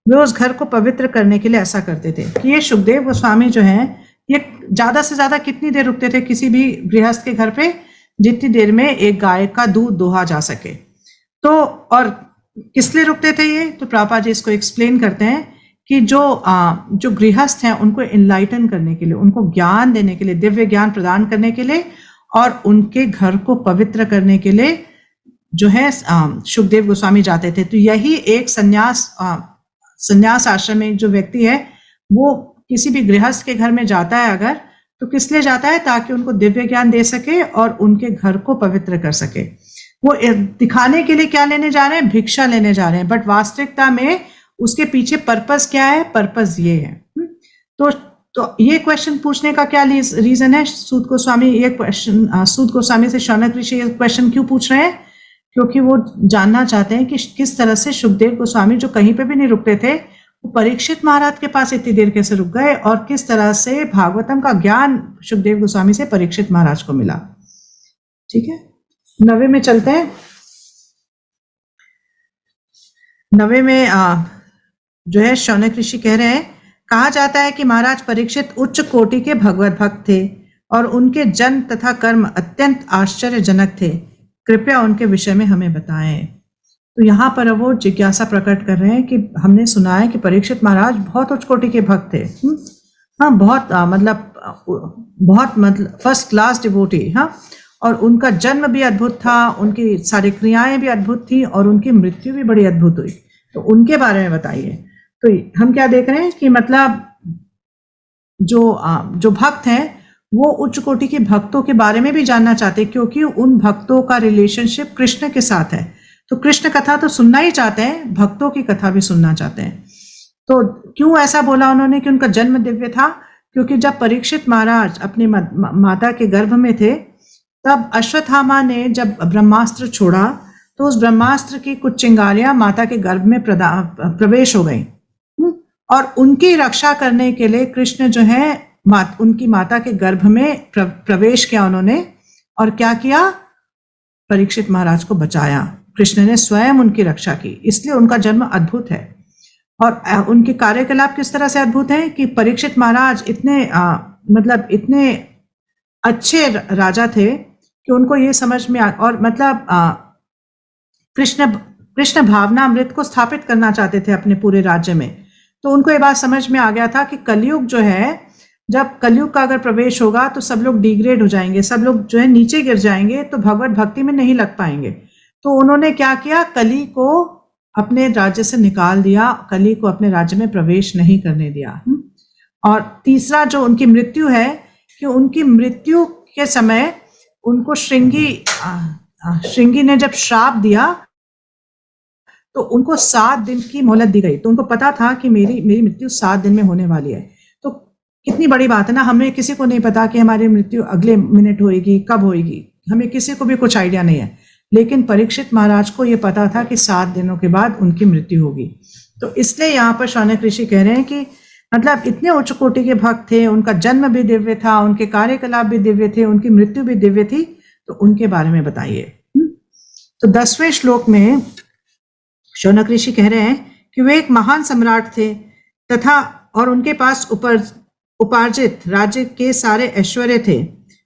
Speaker 1: वे उस घर को पवित्र करने के लिए ऐसा करते थे कि ये सुखदेव गोस्वामी जो हैं, ये ज्यादा से ज्यादा कितनी देर रुकते थे किसी भी गृहस्थ के घर पे, जितनी देर में एक गाय का दूध दोहा जा सके। तो और किस लिए रुकते थे ये, तो प्रभुपाद जी इसको एक्सप्लेन करते हैं कि जो गृहस्थ हैं उनको इनलाइटन करने के लिए, उनको ज्ञान देने के लिए, दिव्य ज्ञान प्रदान करने के लिए और उनके घर को पवित्र करने के लिए जो है सुखदेव गोस्वामी जाते थे। तो यही एक संन्यास आश्रम में जो व्यक्ति है वो किसी भी गृहस्थ के घर में जाता है अगर, तो किस लिए जाता है, ताकि उनको दिव्य ज्ञान दे सके और उनके घर को पवित्र कर सके। वो दिखाने के लिए क्या लेने जा रहे हैं, भिक्षा लेने जा रहे हैं, बट वास्तविकता में उसके पीछे पर्पस क्या है, पर्पस ये है। तो ये क्वेश्चन पूछने का क्या रीजन है, सूत गोस्वामी से शौनक ऋषि ये क्वेश्चन क्यों पूछ रहे हैं, क्योंकि वो जानना चाहते हैं कि किस तरह से सुखदेव गोस्वामी जो कहीं पे भी नहीं रुकते थे, वो परीक्षित महाराज के पास इतनी देर कैसे रुक गए, और किस तरह से भागवतम का ज्ञान सुखदेव गोस्वामी से परीक्षित महाराज को मिला। ठीक है, 9वें में चलते हैं। 9वें में जो है शौनक ऋषि कह रहे हैं, कहा जाता है कि महाराज परीक्षित उच्च कोटि के भगवत भक्त थे और उनके जन्म तथा कर्म अत्यंत आश्चर्यजनक थे, कृपया उनके विषय में हमें बताएं। तो यहाँ पर वो जिज्ञासा प्रकट कर रहे हैं कि हमने सुना है कि परीक्षित महाराज बहुत उच्च कोटि के भक्त थे, हाँ, बहुत मतलब फर्स्ट क्लास डिवोटी, हाँ, और उनका जन्म भी अद्भुत था, उनकी सारी क्रियाएं भी अद्भुत थी और उनकी मृत्यु भी बड़ी अद्भुत हुई। तो उनके बारे में बताइए। तो हम क्या देख रहे हैं कि मतलब जो भक्त हैं वो उच्च कोटि के भक्तों के बारे में भी जानना चाहते हैं, क्योंकि उन भक्तों का रिलेशनशिप कृष्ण के साथ है। तो कृष्ण कथा तो सुनना ही चाहते हैं, भक्तों की कथा भी सुनना चाहते हैं। तो क्यों ऐसा बोला उन्होंने कि उनका जन्म दिव्य था, क्योंकि जब परीक्षित महाराज अपनी माता के गर्भ में थे, तब अश्वत्थामा ने जब ब्रह्मास्त्र छोड़ा तो उस ब्रह्मास्त्र की कुछ चिंगारियां माता के गर्भ में प्रवेश हो गई, और उनकी रक्षा करने के लिए कृष्ण जो है उनकी माता के गर्भ में प्रवेश किया उन्होंने, और क्या किया, परीक्षित महाराज को बचाया। कृष्ण ने स्वयं उनकी रक्षा की, इसलिए उनका जन्म अद्भुत है। और उनके कार्यकलाप किस तरह से अद्भुत है कि परीक्षित महाराज इतने अच्छे राजा थे कि उनको ये समझ में और मतलब कृष्ण भावनामृत को स्थापित करना चाहते थे अपने पूरे राज्य में। तो उनको ये बात समझ में आ गया था कि कलयुग जो है, जब कलयुग का अगर प्रवेश होगा तो सब लोग डिग्रेड हो जाएंगे, सब लोग जो है नीचे गिर जाएंगे, तो भगवत भक्ति में नहीं लग पाएंगे। तो उन्होंने क्या किया, कली को अपने राज्य से निकाल दिया, कली को अपने राज्य में प्रवेश नहीं करने दिया। और तीसरा जो उनकी मृत्यु है, कि उनकी मृत्यु के समय उनको श्रृंगी ने जब श्राप दिया तो उनको 7 दिन की मोहलत दी गई। तो उनको पता था कि मेरी मृत्यु 7 दिन में होने वाली है। तो कितनी बड़ी बात है ना, हमें किसी को नहीं पता कि हमारी मृत्यु अगले मिनट होएगी, कब होएगी, हमें किसी को भी कुछ आइडिया नहीं है। लेकिन परीक्षित महाराज को ये पता था कि 7 दिनों के बाद उनकी मृत्यु होगी। तो इसलिए यहाँ पर शौनक ऋषि कह रहे हैं कि मतलब इतने उच्च कोटि के भक्त थे, उनका जन्म भी दिव्य था, उनके कार्यकलाप भी दिव्य थे, उनकी मृत्यु भी दिव्य थी, तो उनके बारे में बताइए। तो 10वें श्लोक में शौनक ऋषि कह रहे हैं कि वे एक महान सम्राट थे तथा और उनके पास उपार्जित राज्य के सारे ऐश्वर्य थे।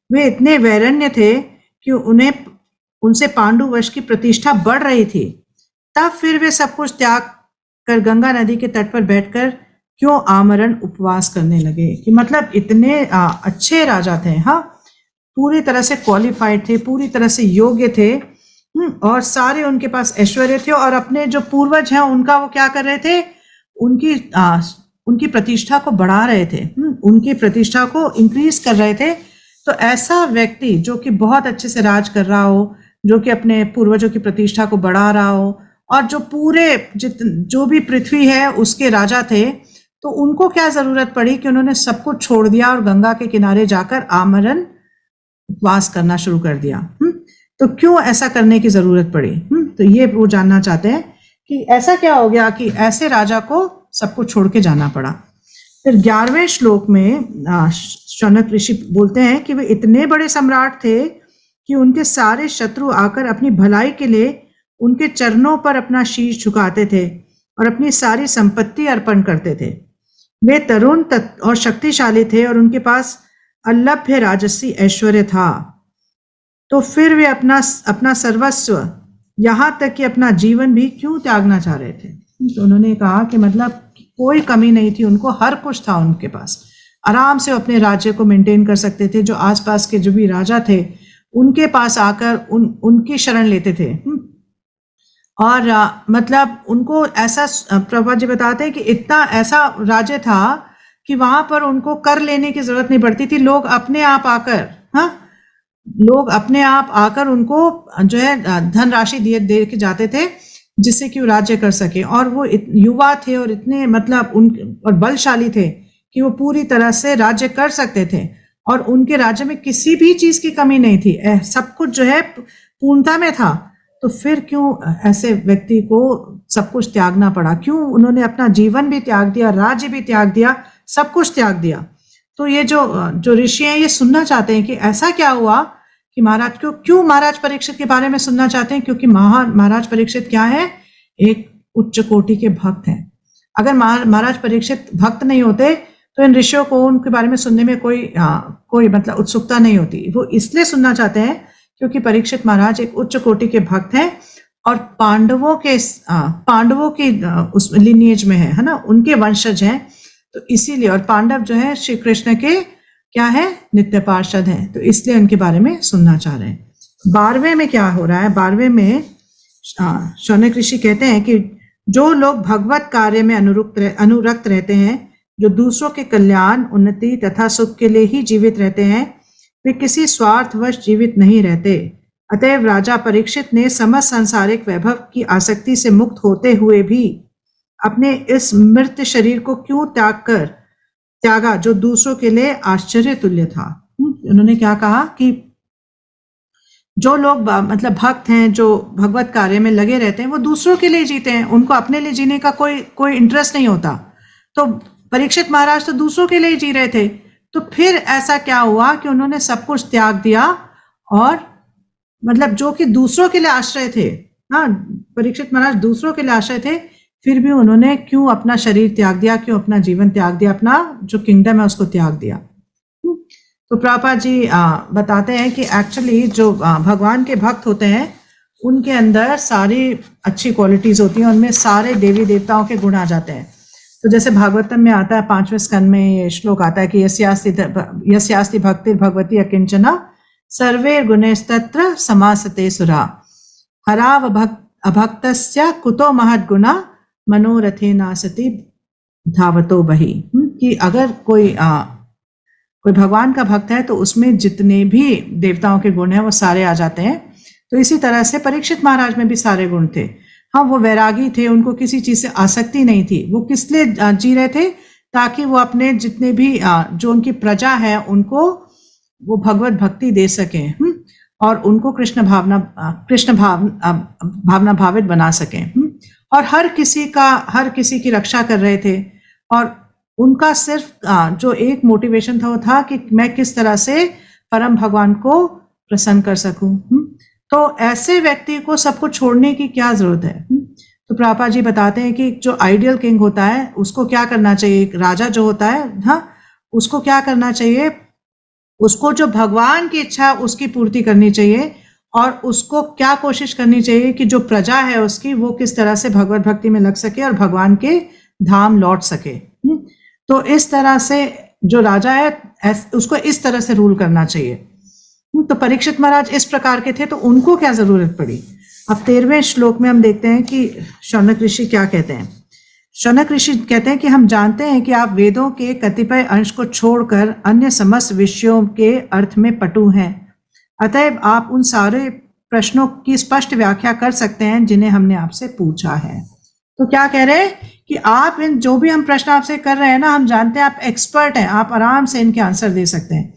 Speaker 1: वे इतने वैरण्य थे कि उनसे पांडुवंश की प्रतिष्ठा बढ़ रही थी। तब फिर वे सब कुछ त्याग कर गंगा नदी के तट पर बैठकर क्यों आमरण उपवास करने लगे। कि मतलब इतने अच्छे राजा थे, हाँ, पूरी तरह से क्वालिफाइड थे, पूरी तरह से योग्य थे, और सारे उनके पास ऐश्वर्य थे, और अपने जो पूर्वज हैं उनका वो क्या कर रहे थे, उनकी प्रतिष्ठा को बढ़ा रहे थे, उनकी प्रतिष्ठा को इंक्रीज कर रहे थे। तो ऐसा व्यक्ति जो कि बहुत अच्छे से राज कर रहा हो, जो कि अपने पूर्वजों की प्रतिष्ठा को बढ़ा रहा हो, और जो पूरे जो भी पृथ्वी है उसके राजा थे, तो उनको क्या जरूरत पड़ी कि उन्होंने सब कुछ छोड़ दिया और गंगा के किनारे जाकर आमरण उपवास करना शुरू कर दिया। तो क्यों ऐसा करने की जरूरत पड़ी? तो ये वो जानना चाहते हैं कि ऐसा क्या हो गया कि ऐसे राजा को सब कुछ छोड़ के जाना पड़ा। फिर 11वें श्लोक में शौनक ऋषि बोलते हैं कि वे इतने बड़े सम्राट थे कि उनके सारे शत्रु आकर अपनी भलाई के लिए उनके चरणों पर अपना शीश झुकाते थे और अपनी सारी संपत्ति अर्पण करते थे। वे तरुण और शक्तिशाली थे और उनके पास अलभ्य राजसी ऐश्वर्य था, तो फिर वे अपना सर्वस्व, यहाँ तक कि अपना जीवन भी क्यों त्यागना चाह रहे थे? तो उन्होंने कहा कि मतलब कोई कमी नहीं थी उनको, हर कुछ था उनके पास, आराम से अपने राज्य को मेंटेन कर सकते थे। जो आसपास के जो भी राजा थे उनके पास आकर उनकी शरण लेते थे। और मतलब उनको ऐसा, प्रभुपाद जी बताते हैं कि इतना ऐसा राज्य था कि वहां पर उनको कर लेने की जरूरत नहीं पड़ती थी। लोग अपने आप आकर उनको जो है धनराशि दे के जाते थे, जिससे कि वो राज्य कर सके। और वो युवा थे और इतने मतलब और बलशाली थे कि वो पूरी तरह से राज्य कर सकते थे, और उनके राज्य में किसी भी चीज की कमी नहीं थी, सब कुछ जो है पूर्णता में था। तो फिर क्यों ऐसे व्यक्ति को सब कुछ त्यागना पड़ा? क्यों उन्होंने अपना जीवन भी त्याग दिया, राज्य भी त्याग दिया, सब कुछ त्याग दिया? तो ये जो ऋषि हैं ये सुनना चाहते हैं कि ऐसा क्या हुआ कि महाराज क्यों महाराज परीक्षित के बारे में सुनना चाहते हैं, क्योंकि महाराज परीक्षित क्या है? एक उच्च कोटि के भक्त हैं। अगर महाराज परीक्षित भक्त नहीं होते तो इन ऋषियों को उनके बारे में सुनने में कोई मतलब उत्सुकता नहीं होती। वो इसलिए सुनना चाहते हैं क्योंकि परीक्षित महाराज एक उच्च कोटि के भक्त हैं और पांडवों के उस लिनिएज में है ना, उनके वंशज हैं। तो इसीलिए, और पांडव जो है श्री कृष्ण के क्या है? नित्य पार्षद हैं, तो इसलिए उनके बारे में सुनना चाह रहे हैं। 12वें में क्या हो रहा है? 12वें में शौनक ऋषि कहते हैं कि जो लोग भगवत कार्य में अनुरक्त रहते हैं, जो दूसरों के कल्याण, उन्नति तथा सुख के लिए ही जीवित रहते हैं, वे किसी स्वार्थवश जीवित नहीं रहते। अतएव राजा परीक्षित ने समस्त सांसारिक वैभव की आसक्ति से मुक्त होते हुए भी अपने इस मृत शरीर को क्यों त्यागा, जो दूसरों के लिए आश्चर्य तुल्य था। उन्होंने क्या कहा कि जो लोग मतलब भक्त हैं, जो भगवत कार्य में लगे रहते हैं, वो दूसरों के लिए जीते हैं, उनको अपने लिए जीने का कोई इंटरेस्ट नहीं होता। तो परीक्षित महाराज तो दूसरों के लिए जी रहे थे, तो फिर ऐसा क्या हुआ कि उन्होंने सब कुछ त्याग दिया, और मतलब जो कि दूसरों के लिए आश्रय थे, हाँ, परीक्षित महाराज दूसरों के लिए आश्रय थे, फिर भी उन्होंने क्यों अपना शरीर त्याग दिया, क्यों अपना जीवन त्याग दिया, अपना जो किंगडम है उसको त्याग दिया। तो प्रभुपाद जी बताते हैं कि एक्चुअली जो भगवान के भक्त होते हैं उनके अंदर सारी अच्छी क्वालिटीज होती हैं, उनमें सारे देवी देवताओं के गुण आ जाते हैं। तो जैसे भागवतम में आता है 5वें स्कंद में ये श्लोक आता है कि यस्यास्ति भक्ति भगवती अकिंचना सर्वे गुणस्तत्र समासते सुरा हराव अभक्तस्य कुतो महद गुणा मनोरथे नासति धावतो बहि। कि अगर कोई भगवान का भक्त है तो उसमें जितने भी देवताओं के गुण हैं वो सारे आ जाते हैं। तो इसी तरह से परीक्षित महाराज में भी सारे गुण थे। हाँ, वो वैरागी थे, उनको किसी चीज से आसक्ति नहीं थी। वो किस लिए जी रहे थे? ताकि वो अपने जितने भी जो उनकी प्रजा है उनको वो भगवत भक्ति दे सकें, और उनको कृष्ण भावना भावित बना सकें, और हर किसी की रक्षा कर रहे थे। और उनका सिर्फ जो एक मोटिवेशन था वो था कि मैं किस तरह से परम भगवान को प्रसन्न कर सकूं। तो ऐसे व्यक्ति को सब कुछ छोड़ने की क्या जरूरत है? तो प्रभुपाद जी बताते हैं कि जो आइडियल किंग होता है उसको क्या करना चाहिए, एक राजा जो होता है, हाँ, उसको क्या करना चाहिए? उसको जो भगवान की इच्छा उसकी पूर्ति करनी चाहिए, और उसको क्या कोशिश करनी चाहिए कि जो प्रजा है उसकी वो किस तरह से भगवत भक्ति में लग सके और भगवान के धाम लौट सके। तो इस तरह से जो राजा है उसको इस तरह से रूल करना चाहिए। तो परीक्षित महाराज इस प्रकार के थे, तो उनको क्या जरूरत पड़ी? अब 13वें श्लोक में हम देखते हैं कि शौनक ऋषि क्या कहते हैं। शौनक ऋषि कहते हैं कि हम जानते हैं कि आप वेदों के कतिपय अंश को छोड़कर अन्य समस्त विषयों के अर्थ में पटु हैं। अतएव आप उन सारे प्रश्नों की स्पष्ट व्याख्या कर सकते हैं जिन्हें हमने आपसे पूछा है। तो क्या कह रहे हैं कि आप इन जो भी हम प्रश्न आपसे कर रहे हैं ना, हम जानते हैं आप एक्सपर्ट हैं, आप आराम से इनके आंसर दे सकते हैं।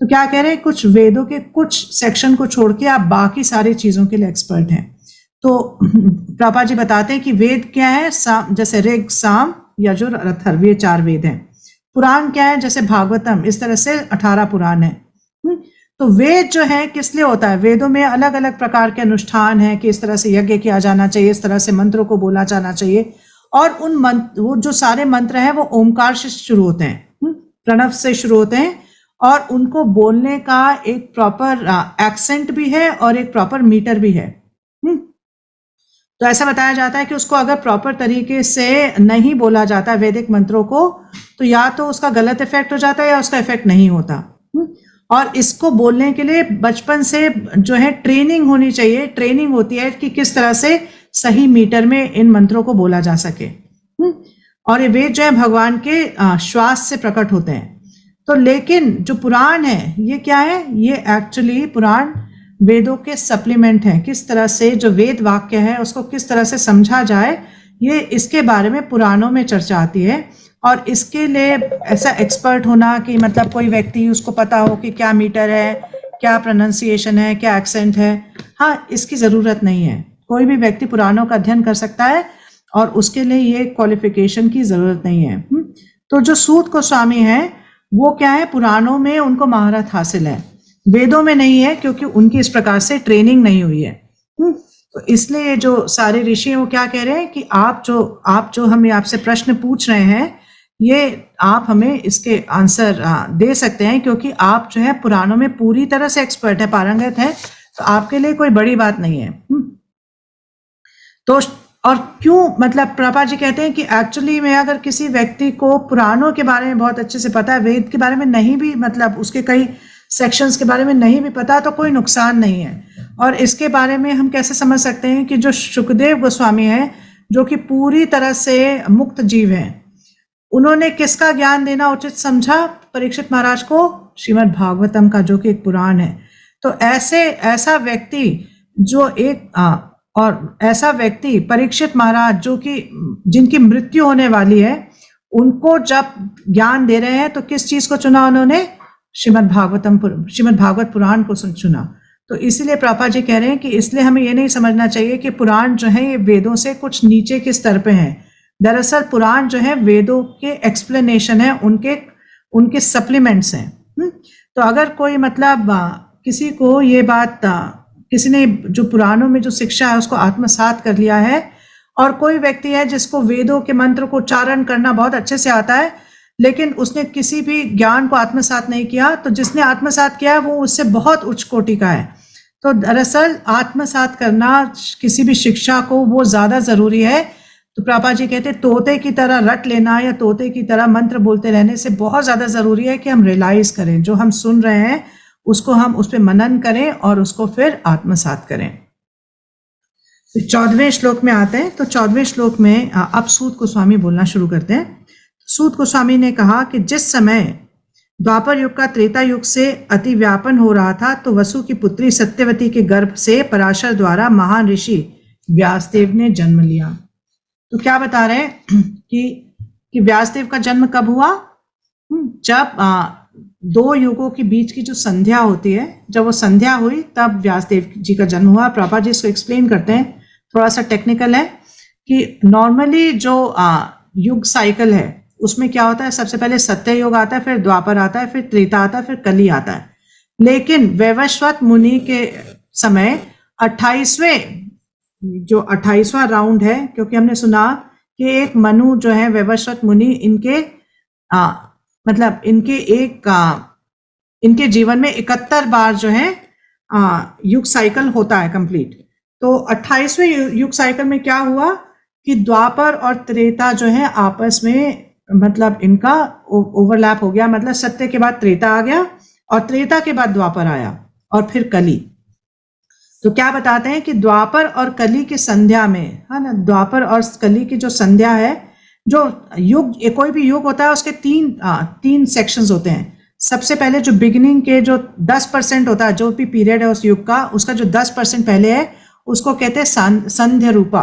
Speaker 1: तो क्या कह रहे हैं, कुछ वेदों के कुछ सेक्शन को छोड़ के आप बाकी सारी चीजों के लिए एक्सपर्ट हैं। तो प्रभा जी बताते हैं कि वेद क्या है, जैसे ऋग, साम, यजुर और अथर्व, ये 4 वेद हैं। पुराण क्या है, जैसे भागवतम, इस तरह से 18 पुराण है। तो वेद जो है किस लिए होता है, वेदों में अलग अलग प्रकार के अनुष्ठान हैं कि इस तरह से यज्ञ किया जाना चाहिए, इस तरह से मंत्रों को बोला जाना चाहिए, और उन मंत्र, वो जो सारे मंत्र हैं वो ओमकार से शुरू होते हैं, प्रणव से शुरू होते हैं, और उनको बोलने का एक प्रॉपर एक्सेंट भी है और एक प्रॉपर मीटर भी है। तो ऐसा बताया जाता है कि उसको अगर प्रॉपर तरीके से नहीं बोला जाता वैदिक मंत्रों को, तो या तो उसका गलत इफेक्ट हो जाता है या उसका इफेक्ट नहीं होता। और इसको बोलने के लिए बचपन से जो है ट्रेनिंग होनी चाहिए, ट्रेनिंग होती है कि किस तरह से सही मीटर में इन मंत्रों को बोला जा सके। और ये वेद जो है भगवान के श्वास से प्रकट होते हैं। तो लेकिन जो पुराण है ये क्या है, ये एक्चुअली पुराण वेदों के सप्लीमेंट हैं। किस तरह से जो वेद वाक्य है उसको किस तरह से समझा जाए, ये इसके बारे में पुराणों में चर्चा आती है। और इसके लिए ऐसा एक्सपर्ट होना कि मतलब कोई व्यक्ति उसको पता हो कि क्या मीटर है, क्या प्रोनाउंसिएशन है, क्या एक्सेंट है, हाँ, इसकी ज़रूरत नहीं है। कोई भी व्यक्ति पुराणों का अध्ययन कर सकता है और उसके लिए ये क्वालिफिकेशन की ज़रूरत नहीं है। तो जो सूत गोस्वामी है वो क्या है, पुराणों में उनको महारत हासिल है, वेदों में नहीं है, क्योंकि उनकी इस प्रकार से ट्रेनिंग नहीं हुई है। तो इसलिए जो सारे ऋषि हैं वो क्या कह रहे हैं कि आप जो हमें आपसे प्रश्न पूछ रहे हैं, ये आप हमें इसके आंसर दे सकते हैं, क्योंकि आप जो है पुराणों में पूरी तरह से एक्सपर्ट है, पारंगत है, तो आपके लिए कोई बड़ी बात नहीं है। तो और क्यों, मतलब प्रभा जी कहते हैं कि एक्चुअली में अगर किसी व्यक्ति को पुराणों के बारे में बहुत अच्छे से पता है, वेद के बारे में नहीं भी, मतलब उसके कई सेक्शंस के बारे में नहीं भी पता, तो कोई नुकसान नहीं है। और इसके बारे में हम कैसे समझ सकते हैं कि जो शुकदेव गोस्वामी है, जो कि पूरी तरह से मुक्त जीव हैं, उन्होंने किसका ज्ञान देना उचित समझा, परीक्षित महाराज को श्रीमद् भागवतम का, जो कि एक पुराण है। तो ऐसा व्यक्ति जो ऐसा व्यक्ति परीक्षित महाराज, जो कि जिनकी मृत्यु होने वाली है, उनको जब ज्ञान दे रहे हैं तो किस चीज को चुना उन्होंने, श्रीमद् भागवत पुराण को चुना। तो इसीलिए प्रभा जी कह रहे हैं कि इसलिए हमें ये नहीं समझना चाहिए कि पुराण जो है ये वेदों से कुछ नीचे के स्तर पे हैं। दरअसल पुराण जो है वेदों के एक्सप्लेनेशन है, उनके सप्लीमेंट्स हैं। तो अगर कोई मतलब किसी को ये बात, किसी ने जो पुराणों में जो शिक्षा है उसको आत्मसात कर लिया है, और कोई व्यक्ति है जिसको वेदों के मंत्र को उच्चारण करना बहुत अच्छे से आता है, लेकिन उसने किसी भी ज्ञान को आत्मसात नहीं किया, तो जिसने आत्मसात किया है वो उससे बहुत उच्च कोटि का है। तो दरअसल आत्मसात करना किसी भी शिक्षा को वो ज्यादा जरूरी है। तो प्रभा जी कहते हैं तोते की तरह रट लेना या तोते की तरह मंत्र बोलते रहने से बहुत ज्यादा जरूरी है कि हम रियलाइज करें, जो हम सुन रहे हैं उसको हम उस पर मनन करें और उसको फिर आत्मसात करें। तो 14वें श्लोक में आते हैं। तो 14वें श्लोक में अब सूत गोस्वामी बोलना शुरू करते हैं। सूत गोस्वामी ने कहा कि जिस समय द्वापर युग का त्रेता युग से अति व्यापन हो रहा था, तो वसु की पुत्री सत्यवती के गर्भ से पराशर द्वारा महान ऋषि व्यासदेव ने जन्म लिया। तो क्या बता रहे हैं कि व्यासदेव का जन्म कब हुआ, जब 2 युगों के बीच की जो संध्या होती है, जब वो संध्या हुई तब व्यासदेव जी का जन्म हुआ। प्रभा जी इसको एक्सप्लेन करते हैं, थोड़ा सा टेक्निकल है कि नॉर्मली जो युग साइकिल है उसमें क्या होता है, सबसे पहले सत्य युग आता है, फिर द्वापर आता है, फिर त्रेता आता है, फिर कली आता है। लेकिन वैवस्वत मुनि के समय 28वां राउंड है, क्योंकि हमने सुना कि एक मनु जो है वैवस्वत मुनि, इनके जीवन में 71 बार जो है युग साइकिल होता है कंप्लीट। तो 28वें युग साइकिल में क्या हुआ कि द्वापर और त्रेता जो है आपस में मतलब इनका ओवरलैप हो गया, मतलब सत्य के बाद त्रेता आ गया और त्रेता के बाद द्वापर आया और फिर कली। तो क्या बताते हैं कि द्वापर और कली की संध्या में, है ना, द्वापर और कली की जो संध्या है, जो युग, कोई भी युग होता है उसके तीन सेक्शंस होते हैं। सबसे पहले जो बिगिनिंग के जो 10% होता है, जो भी पीरियड है उस युग का, उसका जो 10% पहले है उसको कहते हैं संध्या रूपा,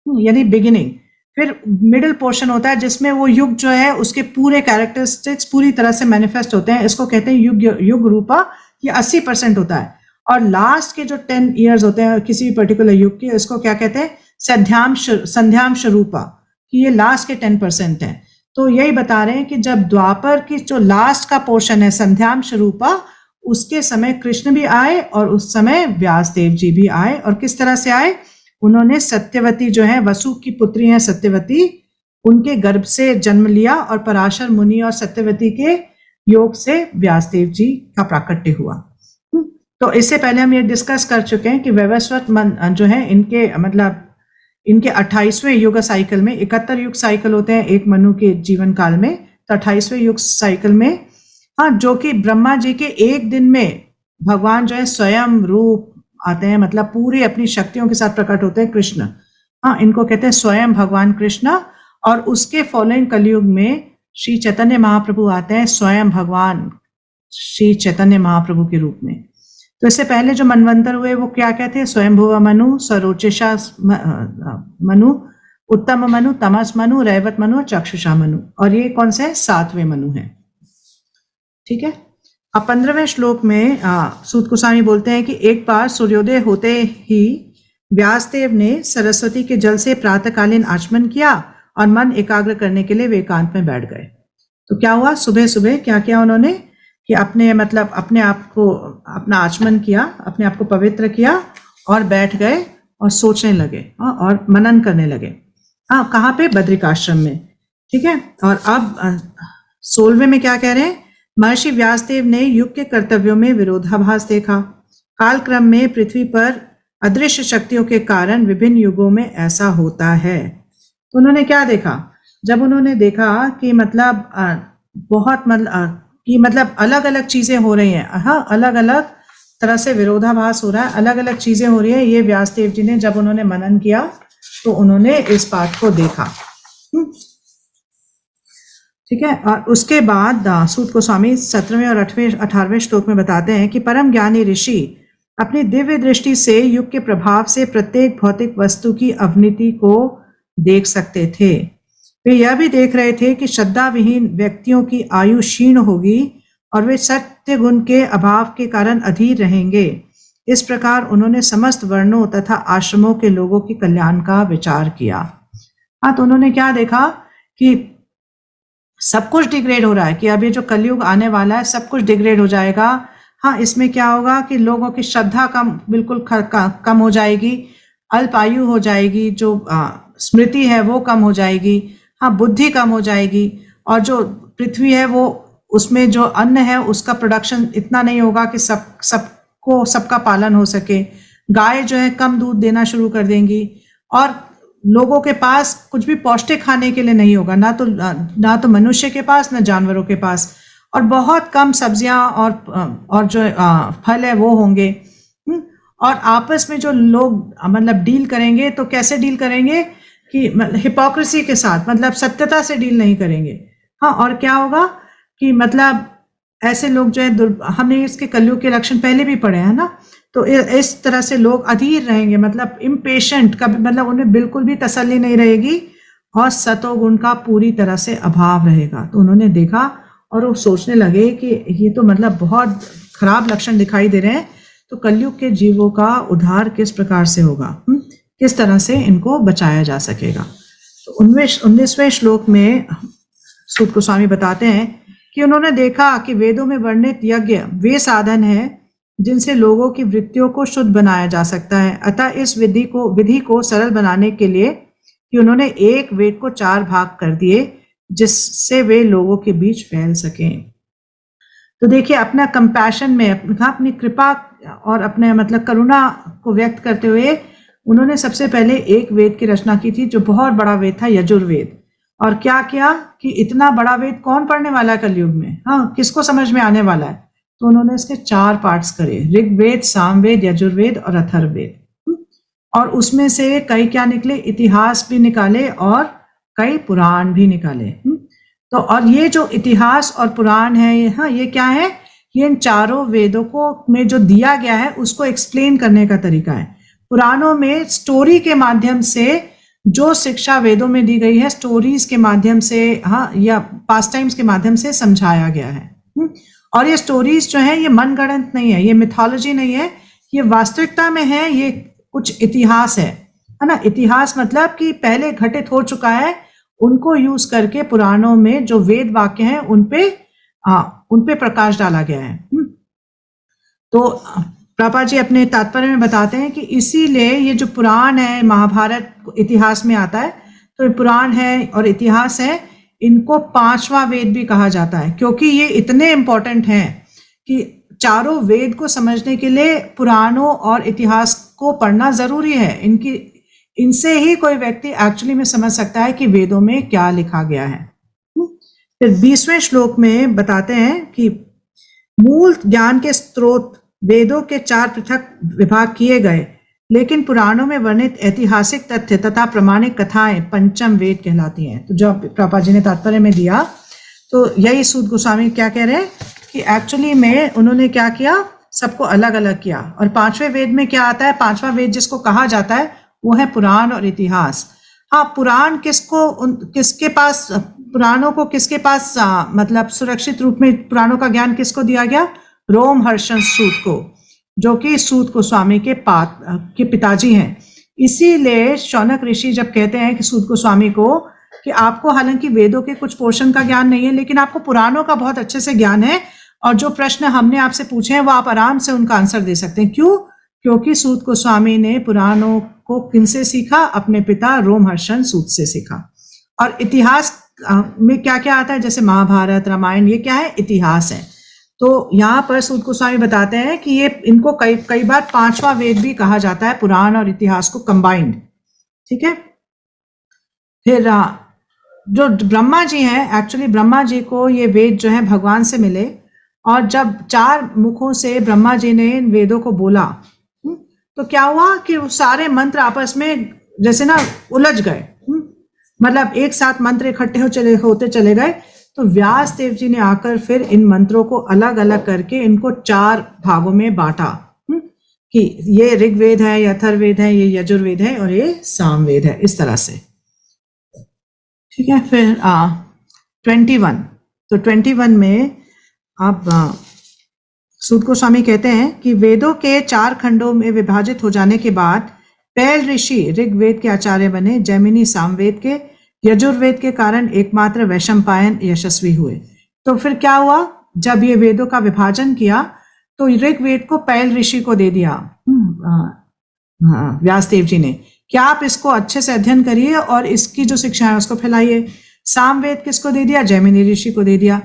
Speaker 1: यानी बिगिनिंग। फिर मिडिल पोर्शन होता है जिसमें वो युग जो है उसके पूरे कैरेक्टरिस्टिक्स पूरी तरह से मैनिफेस्ट होते हैं, इसको कहते हैं युग रूपा, ये 80% होता है। और लास्ट के जो 10 ईयर्स होते हैं किसी भी पर्टिकुलर युग के, इसको क्या कहते हैं, संध्यांश रूपा, कि ये लास्ट के 10% है। तो यही बता रहे हैं कि जब द्वापर की जो लास्ट का पोर्शन है संध्यांश रूपा, उसके समय कृष्ण भी आए और उस समय व्यासदेव जी भी आए। और किस तरह से आए, उन्होंने सत्यवती जो है, वसु की पुत्री है सत्यवती, उनके गर्भ से जन्म लिया और पराशर मुनि और सत्यवती के योग से व्यासदेव जी का प्राकट्य हुआ। तो इससे पहले हम ये डिस्कस कर चुके हैं कि वैवस्वत जो है इनके मतलब इनके 28वें युग साइकिल में, 71 युग साइकिल होते हैं एक मनु के जीवन काल में, तो 28वें युग साइकिल में, हाँ, जो कि ब्रह्मा जी के एक दिन में भगवान जो है स्वयं रूप आते हैं, मतलब पूरी अपनी शक्तियों के साथ प्रकट होते हैं कृष्ण। हाँ, इनको कहते हैं स्वयं भगवान कृष्ण। और उसके फॉलोइंग कलयुग में श्री चैतन्य महाप्रभु आते हैं स्वयं भगवान श्री चैतन्य महाप्रभु के रूप में। तो इससे पहले जो मनवंतर हुए वो क्या कहते हैं, स्वयंभुव मनु, सरोचेशा मनु, उत्तम मनु, तमस मनु, रैवत मनु, चक्षुषा मनु। और ये कौन से 7वें मनु है। ठीक है। अब 15वें श्लोक में सूत गोस्वामी बोलते हैं कि एक बार सूर्योदय होते ही व्यासदेव ने सरस्वती के जल से प्रातःकालीन आचमन किया और मन एकाग्र करने के लिए वे एकांत में बैठ गए। तो क्या हुआ, सुबह सुबह क्या किया उन्होंने कि अपने आप को अपना आचमन किया, अपने आप को पवित्र किया और बैठ गए और सोचने लगे और मनन करने लगे। कहाँ पे, बद्रिकाश्रम में। ठीक है। और अब 16वें में क्या कह रहे हैं, महर्षि व्यासदेव ने युग के कर्तव्यों में विरोधाभास देखा। कालक्रम में पृथ्वी पर अदृश्य शक्तियों के कारण विभिन्न युगों में ऐसा होता है। तो उन्होंने क्या देखा, जब उन्होंने देखा कि मतलब अलग अलग चीजें हो रही हैं, हाँ, अलग अलग तरह से विरोधाभास हो रहा है, अलग अलग चीजें हो रही है, ये व्यासदेव जी ने जब उन्होंने मनन किया तो उन्होंने इस बात को देखा। ठीक है। और उसके बाद सूत गोस्वामी 17वें और 18वें श्लोक में बताते हैं कि परम ज्ञानी ऋषि अपनी दिव्य दृष्टि से युग के प्रभाव से प्रत्येक भौतिक वस्तु की अवनति को देख सकते थे। वे यह भी देख रहे थे कि श्रद्धा विहीन व्यक्तियों की आयु क्षीण होगी और वे सत्य गुण के अभाव के कारण अधीर रहेंगे। इस प्रकार उन्होंने समस्त वर्णों तथा आश्रमों के लोगों के कल्याण का विचार किया। हाँ, तो उन्होंने क्या देखा कि सब कुछ डिग्रेड हो रहा है, कि अब ये जो कलयुग आने वाला है सब कुछ डिग्रेड हो जाएगा। हाँ, इसमें क्या होगा कि लोगों की श्रद्धा बिल्कुल कम हो जाएगी, अल्प आयु हो जाएगी, जो स्मृति है वो कम हो जाएगी, हाँ, बुद्धि कम हो जाएगी, और जो पृथ्वी है वो उसमें जो अन्न है उसका प्रोडक्शन इतना नहीं होगा कि सबका पालन हो सके। गाय जो है कम दूध देना शुरू कर देंगी और लोगों के पास कुछ भी पौष्टिक खाने के लिए नहीं होगा, ना तो मनुष्य के पास, ना जानवरों के पास, और बहुत कम सब्जियां और जो फल है वो होंगे। और आपस में जो लोग मतलब डील करेंगे तो कैसे डील करेंगे कि हिपोक्रेसी के साथ, मतलब सत्यता से डील नहीं करेंगे। हाँ, और क्या होगा कि मतलब ऐसे लोग जो है, हमने इसके कलयुग के लक्षण पहले भी पढ़े हैं ना, तो इस तरह से लोग अधीर रहेंगे, मतलब इम्पेशेंट, कभी मतलब उन्हें बिल्कुल भी तसल्ली नहीं रहेगी और सतोगुण का पूरी तरह से अभाव रहेगा। तो उन्होंने देखा और वो सोचने लगे कि ये तो मतलब बहुत खराब लक्षण दिखाई दे रहे हैं, तो कलयुग के जीवों का उद्धार किस प्रकार से होगा, किस तरह से इनको बचाया जा सकेगा। तो 19वें श्लोक में सूत गोस्वामी बताते हैं कि उन्होंने देखा कि वेदों में वर्णित यज्ञ वे साधन है जिनसे लोगों की वृत्तियों को शुद्ध बनाया जा सकता है। अतः इस विधि को सरल बनाने के लिए कि उन्होंने एक वेद को 4 भाग कर दिए जिससे वे लोगों के बीच फैल सकें। तो देखिए, अपना कंपैशन में अपनी कृपा और अपने मतलब करुणा को व्यक्त करते हुए उन्होंने सबसे पहले एक वेद की रचना की थी, जो बहुत बड़ा वेद था, यजुर्वेद। और क्या किया कि इतना बड़ा वेद कौन पढ़ने वाला है कलयुग में, हाँ, किसको समझ में आने वाला है। तो उन्होंने इसके 4 पार्ट्स करे, ऋग्वेद, सामवेद, यजुर्वेद और अथर्ववेद। और उसमें से कई क्या निकले, इतिहास भी निकाले और कई पुराण भी निकाले। तो और ये जो इतिहास और पुराण है, हाँ, ये क्या है, ये इन चारों वेदों को में जो दिया गया है उसको एक्सप्लेन करने का तरीका है। पुराणों में स्टोरी के माध्यम से जो शिक्षा वेदों में दी गई है, स्टोरीज के माध्यम से, हाँ, या पास टाइम्स के माध्यम से समझाया गया है। और ये स्टोरीज जो है ये मनगढ़ंत नहीं है, ये मिथोलॉजी नहीं है, ये वास्तविकता में है, ये कुछ इतिहास है ना। इतिहास मतलब कि पहले घटित हो चुका है, उनको यूज करके पुराणों में जो वेद वाक्य हैं उन पे प्रकाश डाला गया है। तो प्रभुपाद जी अपने तात्पर्य में बताते हैं कि इसीलिए ये जो पुराण है, महाभारत इतिहास में आता है, तो पुराण है और इतिहास है, इनको पांचवा वेद भी कहा जाता है, क्योंकि ये इतने इंपॉर्टेंट हैं कि चारों वेद को समझने के लिए पुराणों और इतिहास को पढ़ना जरूरी है। इनसे ही कोई व्यक्ति एक्चुअली में समझ सकता है कि वेदों में क्या लिखा गया है। फिर 20वें श्लोक में बताते हैं कि मूल ज्ञान के स्रोत वेदों के 4 पृथक विभाग किए गए, लेकिन पुराणों में वर्णित ऐतिहासिक तथ्य तथा प्रमाणिक कथाएं पंचम वेद कहलाती हैं। तो जो प्रभुपाद जी ने तात्पर्य में दिया, तो यही सूत गोस्वामी क्या कह रहे हैं कि एक्चुअली में उन्होंने क्या किया, सबको अलग अलग किया। और 5वें वेद में क्या आता है, 5वां वेद जिसको कहा जाता है वो है पुराण और इतिहास। हाँ, पुराण किसके पास, पुराणों को किसके पास मतलब सुरक्षित रूप में पुराणों का ज्ञान किसको दिया गया, रोमहर्षण सूत को, जो कि सूत गोस्वामी के पिताजी हैं। इसीलिए शौनक ऋषि जब कहते हैं कि सूत गोस्वामी को कि आपको हालांकि वेदों के कुछ पोर्शन का ज्ञान नहीं है, लेकिन आपको पुराणों का बहुत अच्छे से ज्ञान है, और जो प्रश्न हमने आपसे पूछे हैं वो आप आराम से उनका आंसर दे सकते हैं। क्यों? क्योंकि सूत गोस्वामी ने पुराणों को किनसे सीखा, अपने पिता रोमहर्षण सूत से सीखा। और इतिहास में क्या क्या आता है, जैसे महाभारत, रामायण, ये क्या है, इतिहास है। तो यहाँ पर सूत गोस्वामी बताते हैं कि ये इनको कई बार 5वां वेद भी कहा जाता है, पुराण और इतिहास को कंबाइंड। ठीक है। फिर जो ब्रह्मा जी हैं, एक्चुअली ब्रह्मा जी को ये वेद जो है भगवान से मिले, और जब 4 मुखों से ब्रह्मा जी ने इन वेदों को बोला, तो क्या हुआ कि वो सारे मंत्र आपस में जैसे ना उलझ गए, मतलब एक साथ मंत्र इकट्ठे होते चले गए। तो व्यास देव जी ने आकर फिर इन मंत्रों को अलग अलग करके इनको 4 भागों में बांटा, कि ये ऋग्वेद है, ये अथर्ववेद है, ये यजुर्वेद है और ये सामवेद है, इस तरह से। ठीक है। फिर 21, तो 21 में आप सूत गोस्वामी कहते हैं कि वेदों के 4 खंडों में विभाजित हो जाने के बाद पैल ऋषि ऋग्वेद के आचार्य बने, जैमिनी सामवेद के, यजुर्वेद के कारण एकमात्र वैशंपायन यशस्वी हुए। तो फिर क्या हुआ, जब ये वेदों का विभाजन किया तो ऋग्वेद को पैल ऋषि को दे दिया व्यासदेव जी ने, कि आप इसको अच्छे से अध्ययन करिए और इसकी जो शिक्षा है उसको फैलाइए। सामवेद किसको दे दिया, जैमिनी ऋषि को दे दिया।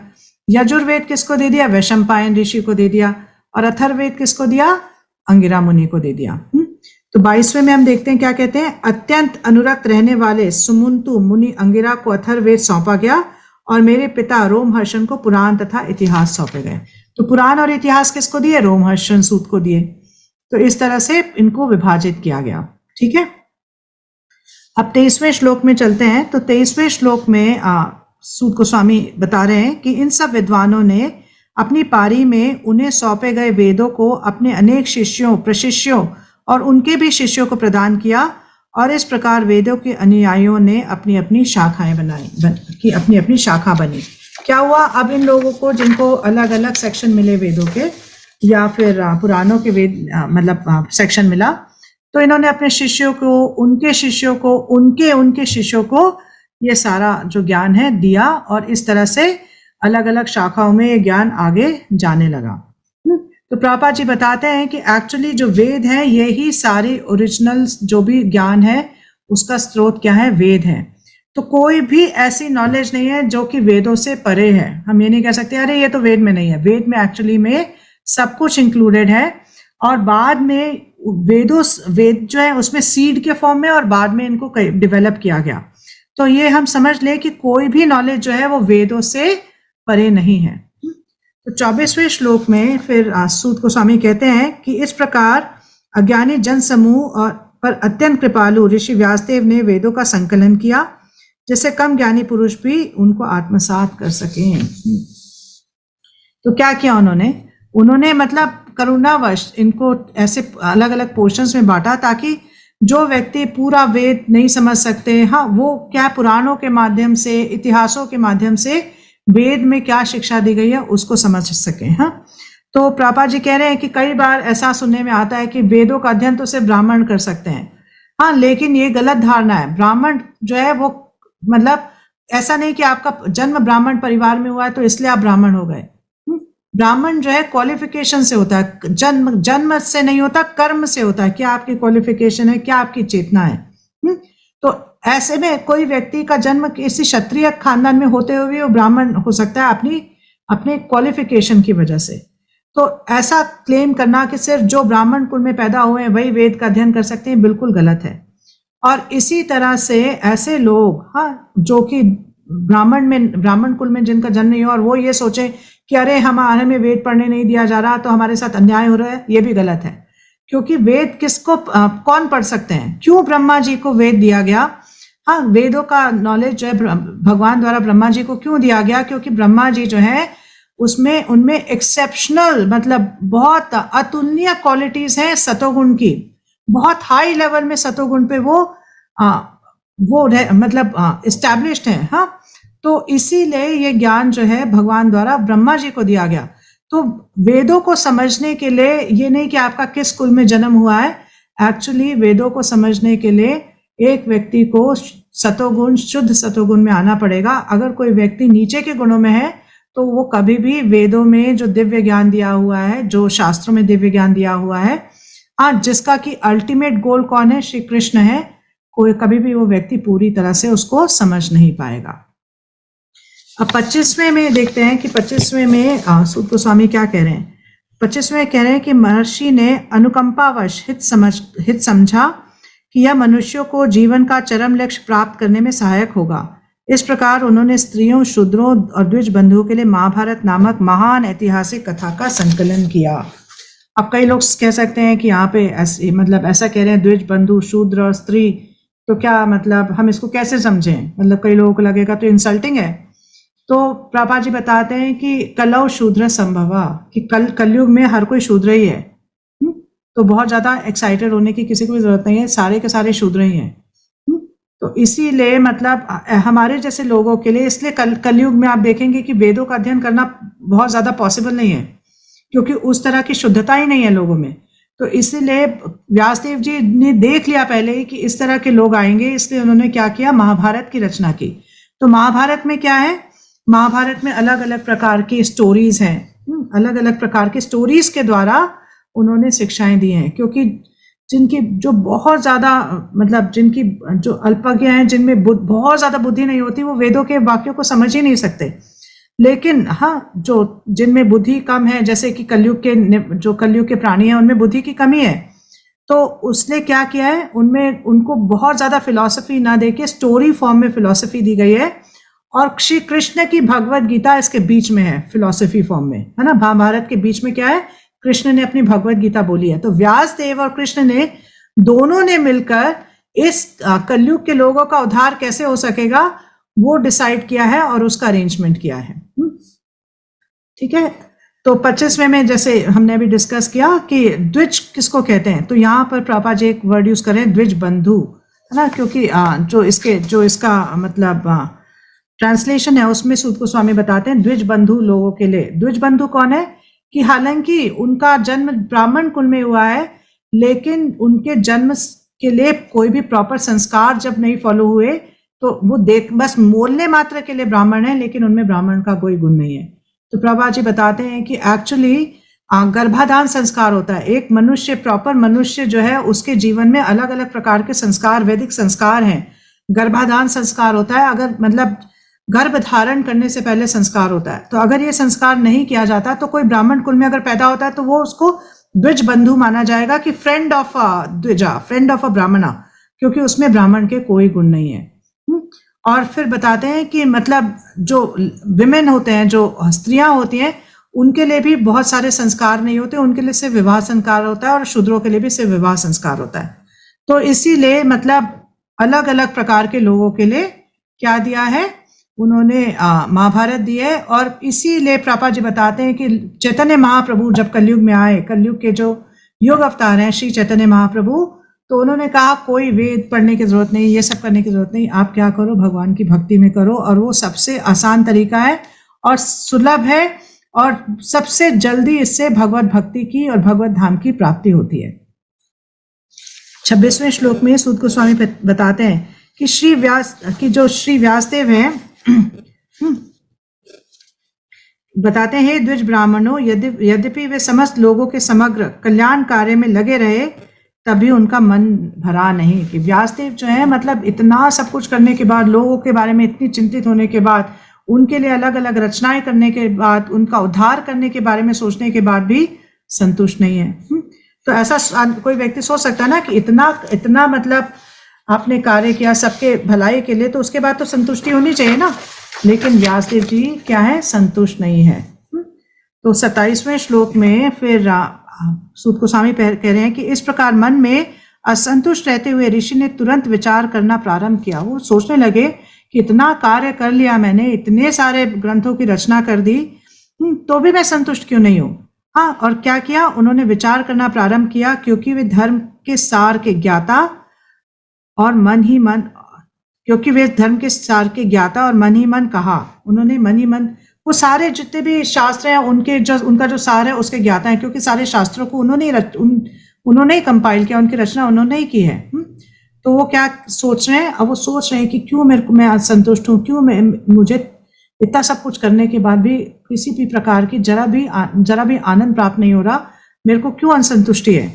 Speaker 1: यजुर्वेद किसको दे दिया, वैशंपायन ऋषि को दे दिया। और अथर्ववेद किसको दिया, अंगिरा मुनि को दे दिया। तो 22वें में हम देखते हैं क्या कहते हैं, अत्यंत अनुरक्त रहने वाले सुमंतु मुनि अंगिरा को अथर्ववेद सौंपा गया और मेरे पिता रोमहर्षण को पुराण तथा इतिहास सौंपे गए। तो पुराण और इतिहास किसको दिए, रोमहर्षण सूत को दिए। तो इस तरह से इनको विभाजित किया गया। ठीक है। अब 23वें श्लोक में चलते हैं। तो 23वें श्लोक में सूत गोस्वामी बता रहे हैं कि इन सब विद्वानों ने अपनी पारी में उन्हें सौंपे गए वेदों को अपने अनेक शिष्यों, प्रशिष्यों और उनके भी शिष्यों को प्रदान किया, और इस प्रकार वेदों के अनुयायियों ने अपनी अपनी शाखाएं बनाई, अपनी अपनी शाखा बनी। क्या हुआ, अब इन लोगों को जिनको अलग अलग सेक्शन मिले वेदों के, या फिर पुराणों के वेद मतलब सेक्शन मिला, तो इन्होंने अपने शिष्यों को, उनके शिष्यों को, उनके शिष्यों को ये सारा जो ज्ञान है दिया, और इस तरह से अलग अलग शाखाओं में ये ज्ञान आगे जाने लगा। तो प्रभुपाद जी बताते हैं कि एक्चुअली जो वेद है, यही सारी ओरिजिनल जो भी ज्ञान है उसका स्रोत क्या है, वेद है। तो कोई भी ऐसी नॉलेज नहीं है जो कि वेदों से परे है। हम ये नहीं कह सकते अरे ये तो वेद में नहीं है। वेद में एक्चुअली में सब कुछ इंक्लूडेड है, और बाद में वेद जो है उसमें सीड के फॉर्म में, और बाद में इनको डेवलप किया गया। तो ये हम समझ लें कि कोई भी नॉलेज जो है वो वेदों से परे नहीं है। तो 24वें श्लोक में फिर सूत गोस्वामी कहते हैं कि इस प्रकार अज्ञानी जन समूह और पर अत्यंत कृपालु ऋषि व्यासदेव ने वेदों का संकलन किया। जिससे कम ज्ञानी पुरुष भी उनको आत्मसात कर सकें। तो क्या किया उन्होंने मतलब करुणावश इनको ऐसे अलग अलग पोर्शंस में बांटा ताकि जो व्यक्ति पूरा वेद नहीं समझ सकते, हाँ, वो क्या पुराणों के माध्यम से, इतिहासों के माध्यम से वेद में क्या शिक्षा दी गई है उसको समझ सके। हाँ, तो प्रभुपाद जी कह रहे हैं कि कई बार ऐसा सुनने में आता है कि वेदों का अध्ययन तो सिर्फ ब्राह्मण कर सकते हैं। हाँ, लेकिन ये गलत धारणा है। ब्राह्मण जो है वो मतलब ऐसा नहीं कि आपका जन्म ब्राह्मण परिवार में हुआ है तो इसलिए आप ब्राह्मण हो गए। ब्राह्मण जो है क्वालिफिकेशन से होता है, जन्म से नहीं होता, कर्म से होता है। क्या आपकी क्वालिफिकेशन है, क्या आपकी चेतना है। तो ऐसे में कोई व्यक्ति का जन्म किसी क्षत्रिय खानदान में होते हुए वो ब्राह्मण हो सकता है अपने क्वालिफिकेशन की वजह से। तो ऐसा क्लेम करना कि सिर्फ जो ब्राह्मण कुल में पैदा हुए हैं वही वेद का अध्ययन कर सकते हैं, बिल्कुल गलत है। और इसी तरह से ऐसे लोग, हाँ, जो कि ब्राह्मण कुल में जिनका जन्म नहीं हो और वो ये सोचे कि अरे हमारे में वेद पढ़ने नहीं दिया जा रहा तो हमारे साथ अन्याय हो रहा है, ये भी गलत है। क्योंकि वेद किसको कौन पढ़ सकते हैं, क्यों ब्रह्मा जी को वेद दिया गया। हाँ, वेदों का नॉलेज जो है भगवान द्वारा ब्रह्मा जी को क्यों दिया गया, क्योंकि ब्रह्मा जी जो है उनमें एक्सेप्शनल मतलब बहुत अतुलनीय क्वालिटीज हैं सतोगुण की, बहुत हाई लेवल में सतोगुण पे वो मतलब इस्टेब्लिश्ड है। हाँ, तो इसीलिए ये ज्ञान जो है भगवान द्वारा ब्रह्मा जी को दिया गया। तो वेदों को समझने के लिए ये नहीं कि आपका किस कुल में जन्म हुआ है, एक्चुअली वेदों को समझने के लिए एक व्यक्ति को सतोगुण, शुद्ध सतोगुण में आना पड़ेगा। अगर कोई व्यक्ति नीचे के गुणों में है तो वो कभी भी वेदों में जो दिव्य ज्ञान दिया हुआ है, जो शास्त्रों में दिव्य ज्ञान दिया हुआ है, हाँ, जिसका कि अल्टीमेट गोल कौन है, श्री कृष्ण है, कोई कभी भी वो व्यक्ति पूरी तरह से उसको समझ नहीं पाएगा। अब 25वें में देखते हैं कि 25वें में सूत गोस्वामी क्या कह रहे हैं। 25वें कह रहे हैं कि महर्षि ने अनुकंपावश हित समझा कि यह मनुष्यों को जीवन का चरम लक्ष्य प्राप्त करने में सहायक होगा। इस प्रकार उन्होंने स्त्रियों, शूद्रों और द्विज बंधुओं के लिए महाभारत नामक महान ऐतिहासिक कथा का संकलन किया। अब कई लोग कह सकते हैं कि यहाँ पे ऐसा कह रहे हैं द्विज बंधु, शूद्र और स्त्री, तो क्या मतलब हम इसको कैसे समझें, मतलब कई लोगों को लगेगा तो इंसल्टिंग है। तो प्रभा जी बताते हैं कि कलौ शूद्र संभवा, कि कलयुग में हर कोई शूद्र ही है। तो बहुत ज्यादा एक्साइटेड होने की किसी को भी जरूरत नहीं है, सारे के सारे शूद्र ही हैं। तो इसीलिए मतलब हमारे जैसे लोगों के लिए, इसलिए कलयुग में आप देखेंगे कि वेदों का अध्ययन करना बहुत ज्यादा पॉसिबल नहीं है, क्योंकि उस तरह की शुद्धता ही नहीं है लोगों में। तो इसीलिए व्यासदेव जी ने देख लिया पहले ही कि इस तरह के लोग आएंगे, इसलिए उन्होंने क्या किया, महाभारत की रचना की। तो महाभारत में क्या है, महाभारत में अलग अलग प्रकार की स्टोरीज हैं, अलग अलग प्रकार की स्टोरीज के द्वारा उन्होंने शिक्षाएं दी हैं। क्योंकि जिनकी जो बहुत ज्यादा मतलब जिनकी जो अल्पज्ञ हैं, जिनमें बहुत ज्यादा बुद्धि नहीं होती, वो वेदों के वाक्यों को समझ ही नहीं सकते। लेकिन हाँ, जो जिनमें बुद्धि कम है, जैसे कि कलयुग के प्राणी हैं, उनमें बुद्धि की कमी है, तो उसने क्या किया है, उनमें उनको बहुत ज्यादा फिलॉसफी ना देके स्टोरी फॉर्म में फिलॉसफी दी गई है। और श्री कृष्ण की भगवत गीता इसके बीच में है, फिलॉसफी फॉर्म में, है ना। महाभारत के बीच में क्या है, कृष्ण ने अपनी भगवत गीता बोली है। तो व्यास देव और कृष्ण ने दोनों ने मिलकर इस कलयुग के लोगों का उद्धार कैसे हो सकेगा वो डिसाइड किया है और उसका अरेंजमेंट किया है। ठीक है। तो 25वें में जैसे हमने अभी डिस्कस किया कि द्विज किसको कहते हैं, तो यहाँ पर प्रभा जी एक वर्ड यूज करें, द्विज बंधु, है ना। क्योंकि जो इसका मतलब ट्रांसलेशन है उसमें सूत गोस्वामी बताते हैं द्विज बंधु लोगों के लिए। द्विज बंधु कौन है, कि हालांकि उनका जन्म ब्राह्मण कुल में हुआ है, लेकिन उनके जन्म के लिए कोई भी प्रॉपर संस्कार जब नहीं फॉलो हुए, तो वो बस बोलने मात्र के लिए ब्राह्मण है, लेकिन उनमें ब्राह्मण का कोई गुण नहीं है। तो प्रभा जी बताते हैं कि एक्चुअली गर्भाधान संस्कार होता है। एक मनुष्य, प्रॉपर मनुष्य जो है, उसके जीवन में अलग अलग प्रकार के संस्कार, वैदिक संस्कार हैं। गर्भाधान संस्कार होता है, अगर मतलब गर्भ धारण करने से पहले संस्कार होता है। तो अगर ये संस्कार नहीं किया जाता, तो कोई ब्राह्मण कुल में अगर पैदा होता है तो वो उसको द्विज बंधु माना जाएगा, कि friend of dvija, friend of a brahmana, क्योंकि उसमें ब्राह्मण के कोई गुण नहीं है। और फिर बताते हैं कि मतलब जो विमेन होते हैं, जो स्त्रियां होती हैं, उनके लिए भी बहुत सारे संस्कार नहीं होते, उनके लिए सिर्फ विवाह संस्कार होता है, और शूद्रों के लिए भी सिर्फ विवाह संस्कार होता है। तो इसीलिए मतलब अलग अलग प्रकार के लोगों के लिए क्या दिया है, उन्होंने महाभारत दी है। और इसीलिए प्रभुपाद जी बताते हैं कि चैतन्य महाप्रभु जब कलयुग में आए, कलयुग के जो योग अवतार हैं श्री चैतन्य महाप्रभु, तो उन्होंने कहा कोई वेद पढ़ने की जरूरत नहीं, ये सब करने की जरूरत नहीं, आप क्या करो, भगवान की भक्ति में करो, और वो सबसे आसान तरीका है और सुलभ है, और सबसे जल्दी इससे भगवत भक्ति की और भगवत धाम की प्राप्ति होती है। 26वें श्लोक में सूत गोस्वामी बताते हैं कि श्री व्यासदेव हैं बताते हैं, द्विज ब्राह्मणों, यद्यपि वे समस्त लोगों के समग्र कल्याण कार्य में लगे रहे, तभी उनका मन भरा नहीं। कि व्यासदेव जो है, मतलब इतना सब कुछ करने के बाद, लोगों के बारे में इतनी चिंतित होने के बाद, उनके लिए अलग अलग रचनाएं करने के बाद, उनका उद्धार करने के बारे में सोचने के बाद भी संतुष्ट नहीं है। तो ऐसा कोई व्यक्ति सोच सकता है ना कि इतना मतलब आपने कार्य किया सबके भलाई के लिए, तो उसके बाद तो संतुष्टि होनी चाहिए ना। लेकिन व्यासदेव जी क्या है, संतुष्ट नहीं है। तो 27वें श्लोक में फिर सूत गोस्वामी कह रहे हैं कि इस प्रकार मन में असंतुष्ट रहते हुए ऋषि ने तुरंत विचार करना प्रारंभ किया। वो सोचने लगे कि इतना कार्य कर लिया मैंने, इतने सारे ग्रंथों की रचना कर दी, तो भी मैं संतुष्ट क्यों नहीं हूं। हाँ, और क्या किया, उन्होंने विचार करना प्रारंभ किया, क्योंकि वे धर्म के सार के ज्ञाता और मन ही मन, क्योंकि वे धर्म के सार के ज्ञाता और मन ही मन कहा। उन्होंने मन ही मन, वो सारे जितने भी शास्त्र हैं उनका जो सार है उसके ज्ञाता है, क्योंकि सारे शास्त्रों को उन्होंने ही कंपाइल किया, उनकी रचना उन्होंने ही की है। तो वो क्या सोच रहे हैं, अब वो सोच रहे हैं कि क्यों मैं असंतुष्ट हूँ, क्यों मुझे इतना सब कुछ करने के बाद भी किसी भी प्रकार की जरा भी आनंद प्राप्त नहीं हो रहा, मेरे को क्यों असंतुष्टि है।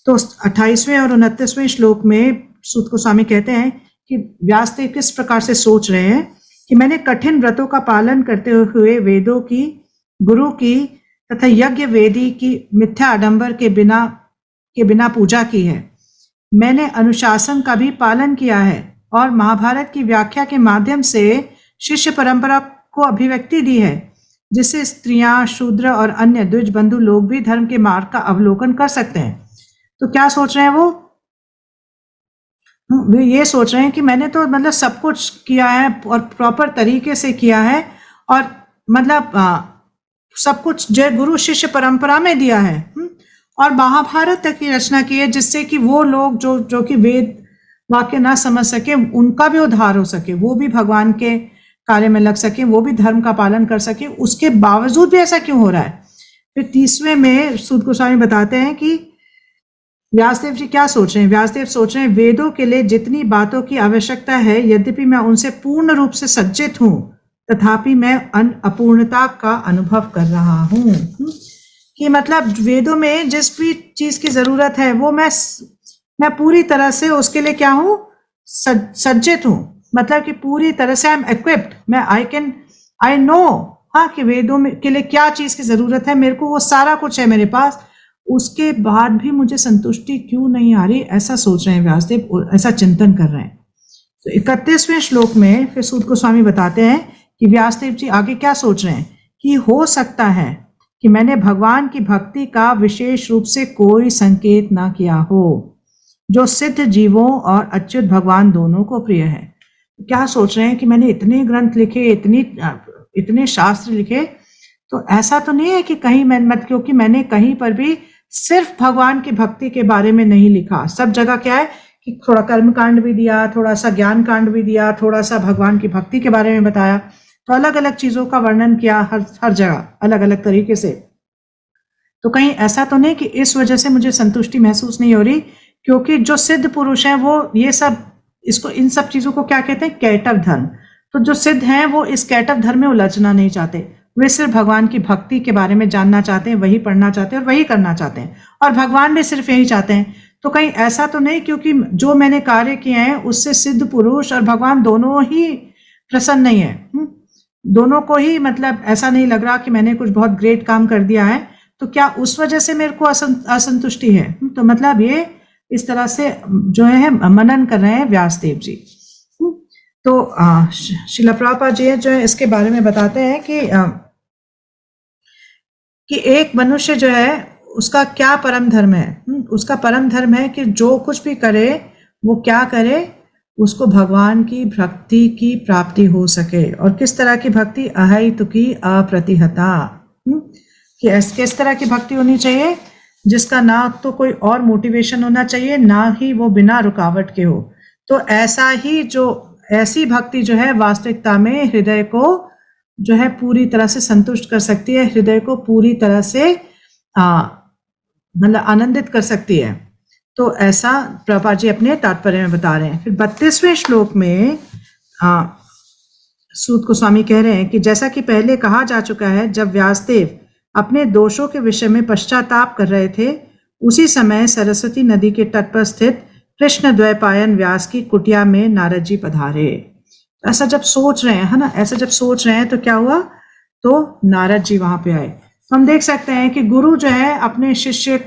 Speaker 1: तो 28वें और 29वें श्लोक में सूत गोस्वामी कहते हैं कि व्यासदेव किस प्रकार से सोच रहे हैं कि मैंने कठिन व्रतों का पालन करते हुए वेदों की, गुरु की तथा यज्ञ वेदी की मिथ्या आडंबर के बिना पूजा की है। मैंने अनुशासन का भी पालन किया है और महाभारत की व्याख्या के माध्यम से शिष्य परंपरा को अभिव्यक्ति दी है, जिससे स्त्रियां, शूद्र और अन्य द्विज बंधु लोग भी धर्म के मार्ग का अवलोकन कर सकते हैं। तो क्या सोच रहे हैं वो ये सोच रहे हैं कि मैंने तो मतलब सब कुछ किया है और प्रॉपर तरीके से किया है, और मतलब सब कुछ जो गुरु शिष्य परंपरा में दिया है, और महाभारत तक की रचना की है, जिससे कि वो लोग जो कि वेद वाक्य ना समझ सके, उनका भी उद्धार हो सके, वो भी भगवान के कार्य में लग सके, वो भी धर्म का पालन कर सके। उसके बावजूद भी ऐसा क्यों हो रहा है। फिर 30वें में सूत गोस्वामी बताते हैं कि व्यासदेव जी क्या सोच रहे हैं। व्यासदेव सोच रहे हैं, वेदों के लिए जितनी बातों की आवश्यकता है, यद्यपि मैं उनसे पूर्ण रूप से सज्जित हूं, तथापि मैं अपूर्णता का अनुभव कर रहा हूं। कि मतलब वेदों में जिस भी चीज की जरूरत है वो मैं पूरी तरह से उसके लिए क्या हूं, सज्जित हूं। मतलब कि पूरी तरह से आई एम इक्विप्ड, मैं आई नो, हाँ, कि वेदों में के लिए क्या चीज की जरूरत है, मेरे को वो सारा कुछ है मेरे पास, उसके बाद भी मुझे संतुष्टि क्यों नहीं आ रही, ऐसा सोच रहे हैं व्यासदेव, ऐसा चिंतन कर रहे हैं। तो 31वें श्लोक में फिर सूत गोस्वामी बताते हैं कि व्यासदेव जी आगे क्या सोच रहे हैं कि हो सकता है कि मैंने भगवान की भक्ति का विशेष रूप से कोई संकेत ना किया हो, जो सिद्ध जीवों और अच्युत भगवान दोनों को प्रिय है। क्या सोच रहे हैं कि मैंने इतने ग्रंथ लिखे, इतने शास्त्र लिखे, तो ऐसा तो नहीं है कि कहीं क्योंकि मैंने कहीं पर भी सिर्फ भगवान की भक्ति के बारे में नहीं लिखा। सब जगह क्या है कि थोड़ा कर्म कांड भी दिया, थोड़ा सा ज्ञान कांड भी दिया, थोड़ा सा भगवान की भक्ति के बारे में बताया, तो अलग अलग चीजों का वर्णन किया हर जगह अलग अलग तरीके से। तो कहीं ऐसा तो नहीं कि इस वजह से मुझे संतुष्टि महसूस नहीं हो रही, क्योंकि जो सिद्ध पुरुष हैं वो ये सब इन सब चीजों को क्या कहते हैं, कैटव धर्म। तो जो सिद्ध हैं वो इस कैटव धर्म में उलझना नहीं चाहते, वे सिर्फ भगवान की भक्ति के बारे में जानना चाहते हैं, वही पढ़ना चाहते हैं और वही करना चाहते हैं, और भगवान भी सिर्फ यही चाहते हैं। तो कहीं ऐसा तो नहीं क्योंकि जो मैंने कार्य किए हैं उससे सिद्ध पुरुष और भगवान दोनों ही प्रसन्न नहीं है, दोनों को ही मतलब ऐसा नहीं लग रहा कि मैंने कुछ बहुत ग्रेट काम कर दिया है, तो क्या उस वजह से मेरे को असंतुष्टि है। तो मतलब ये इस तरह से जो है मनन कर रहे हैं व्यासदेव जी। तो श्रील प्रभुपाद जी जो है इसके बारे में बताते हैं कि एक मनुष्य जो है उसका क्या परम धर्म है। उसका परम धर्म है कि जो कुछ भी करे वो क्या करे, उसको भगवान की भक्ति की प्राप्ति हो सके। और किस तरह की भक्ति? अहैतुकी अप्रतिहता। कि किस तरह की भक्ति होनी चाहिए? जिसका ना तो कोई और मोटिवेशन होना चाहिए, ना ही वो बिना रुकावट के हो। तो ऐसी भक्ति जो है वास्तविकता में हृदय को जो है पूरी तरह से संतुष्ट कर सकती है, हृदय को पूरी तरह से मतलब आनंदित कर सकती है। तो ऐसा प्रभुपाद जी अपने तात्पर्य में बता रहे हैं। फिर 32वें श्लोक में सूत गोस्वामी कह रहे हैं कि जैसा कि पहले कहा जा चुका है, जब व्यासदेव अपने दोषों के विषय में पश्चाताप कर रहे थे, उसी समय सरस्वती नदी के तट पर स्थित कृष्ण द्वैपायन व्यास की कुटिया में नारद जी पधारे। ऐसा जब सोच रहे हैं, है ना, ऐसा जब सोच रहे हैं तो क्या हुआ? तो नारद जी वहां पे आए। हम देख सकते हैं कि गुरु जो है अपने शिष्य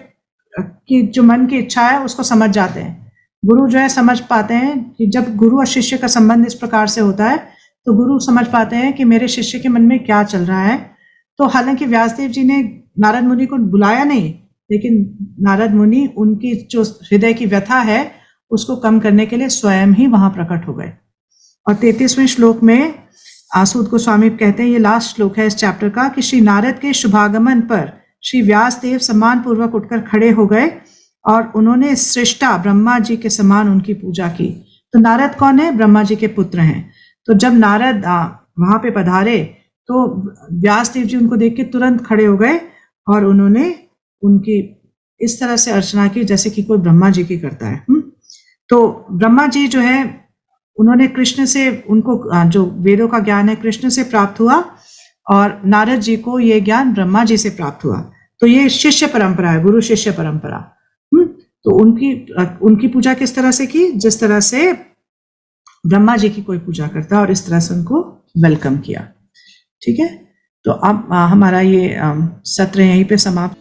Speaker 1: की जो मन की इच्छा है उसको समझ जाते हैं। गुरु जो है समझ पाते हैं कि जब गुरु और शिष्य का संबंध इस प्रकार से होता है तो गुरु समझ पाते हैं कि मेरे शिष्य के मन में क्या चल रहा है। तो हालांकि व्यासदेव जी ने नारद मुनि को बुलाया नहीं, लेकिन नारद मुनि उनकी जो हृदय की व्यथा है उसको कम करने के लिए स्वयं ही वहां प्रकट हो गए। और 33वें श्लोक में सूत गोस्वामी कहते हैं, ये लास्ट श्लोक है इस चैप्टर का, कि श्री नारद के शुभागमन पर श्री व्यासदेव सम्मान पूर्वक उठकर खड़े हो गए और उन्होंने सृष्टा ब्रह्मा जी के समान उनकी पूजा की। तो नारद कौन है? ब्रह्मा जी के पुत्र हैं। तो जब नारद वहां पे पधारे तो व्यासदेव जी उनको देख के तुरंत खड़े हो गए और उन्होंने उनकी इस तरह से अर्चना की जैसे कि कोई ब्रह्मा जी की करता है। तो ब्रह्मा जी जो है उन्होंने कृष्ण से, उनको जो वेदों का ज्ञान है कृष्ण से प्राप्त हुआ और नारद जी को ये ज्ञान ब्रह्मा जी से प्राप्त हुआ। तो ये शिष्य परंपरा है, गुरु शिष्य परंपरा। तो उनकी पूजा किस तरह से की? जिस तरह से ब्रह्मा जी की कोई पूजा करता है, और इस तरह से उनको वेलकम किया। ठीक है, तो अब हमारा ये सत्र यहीं पे समाप्त।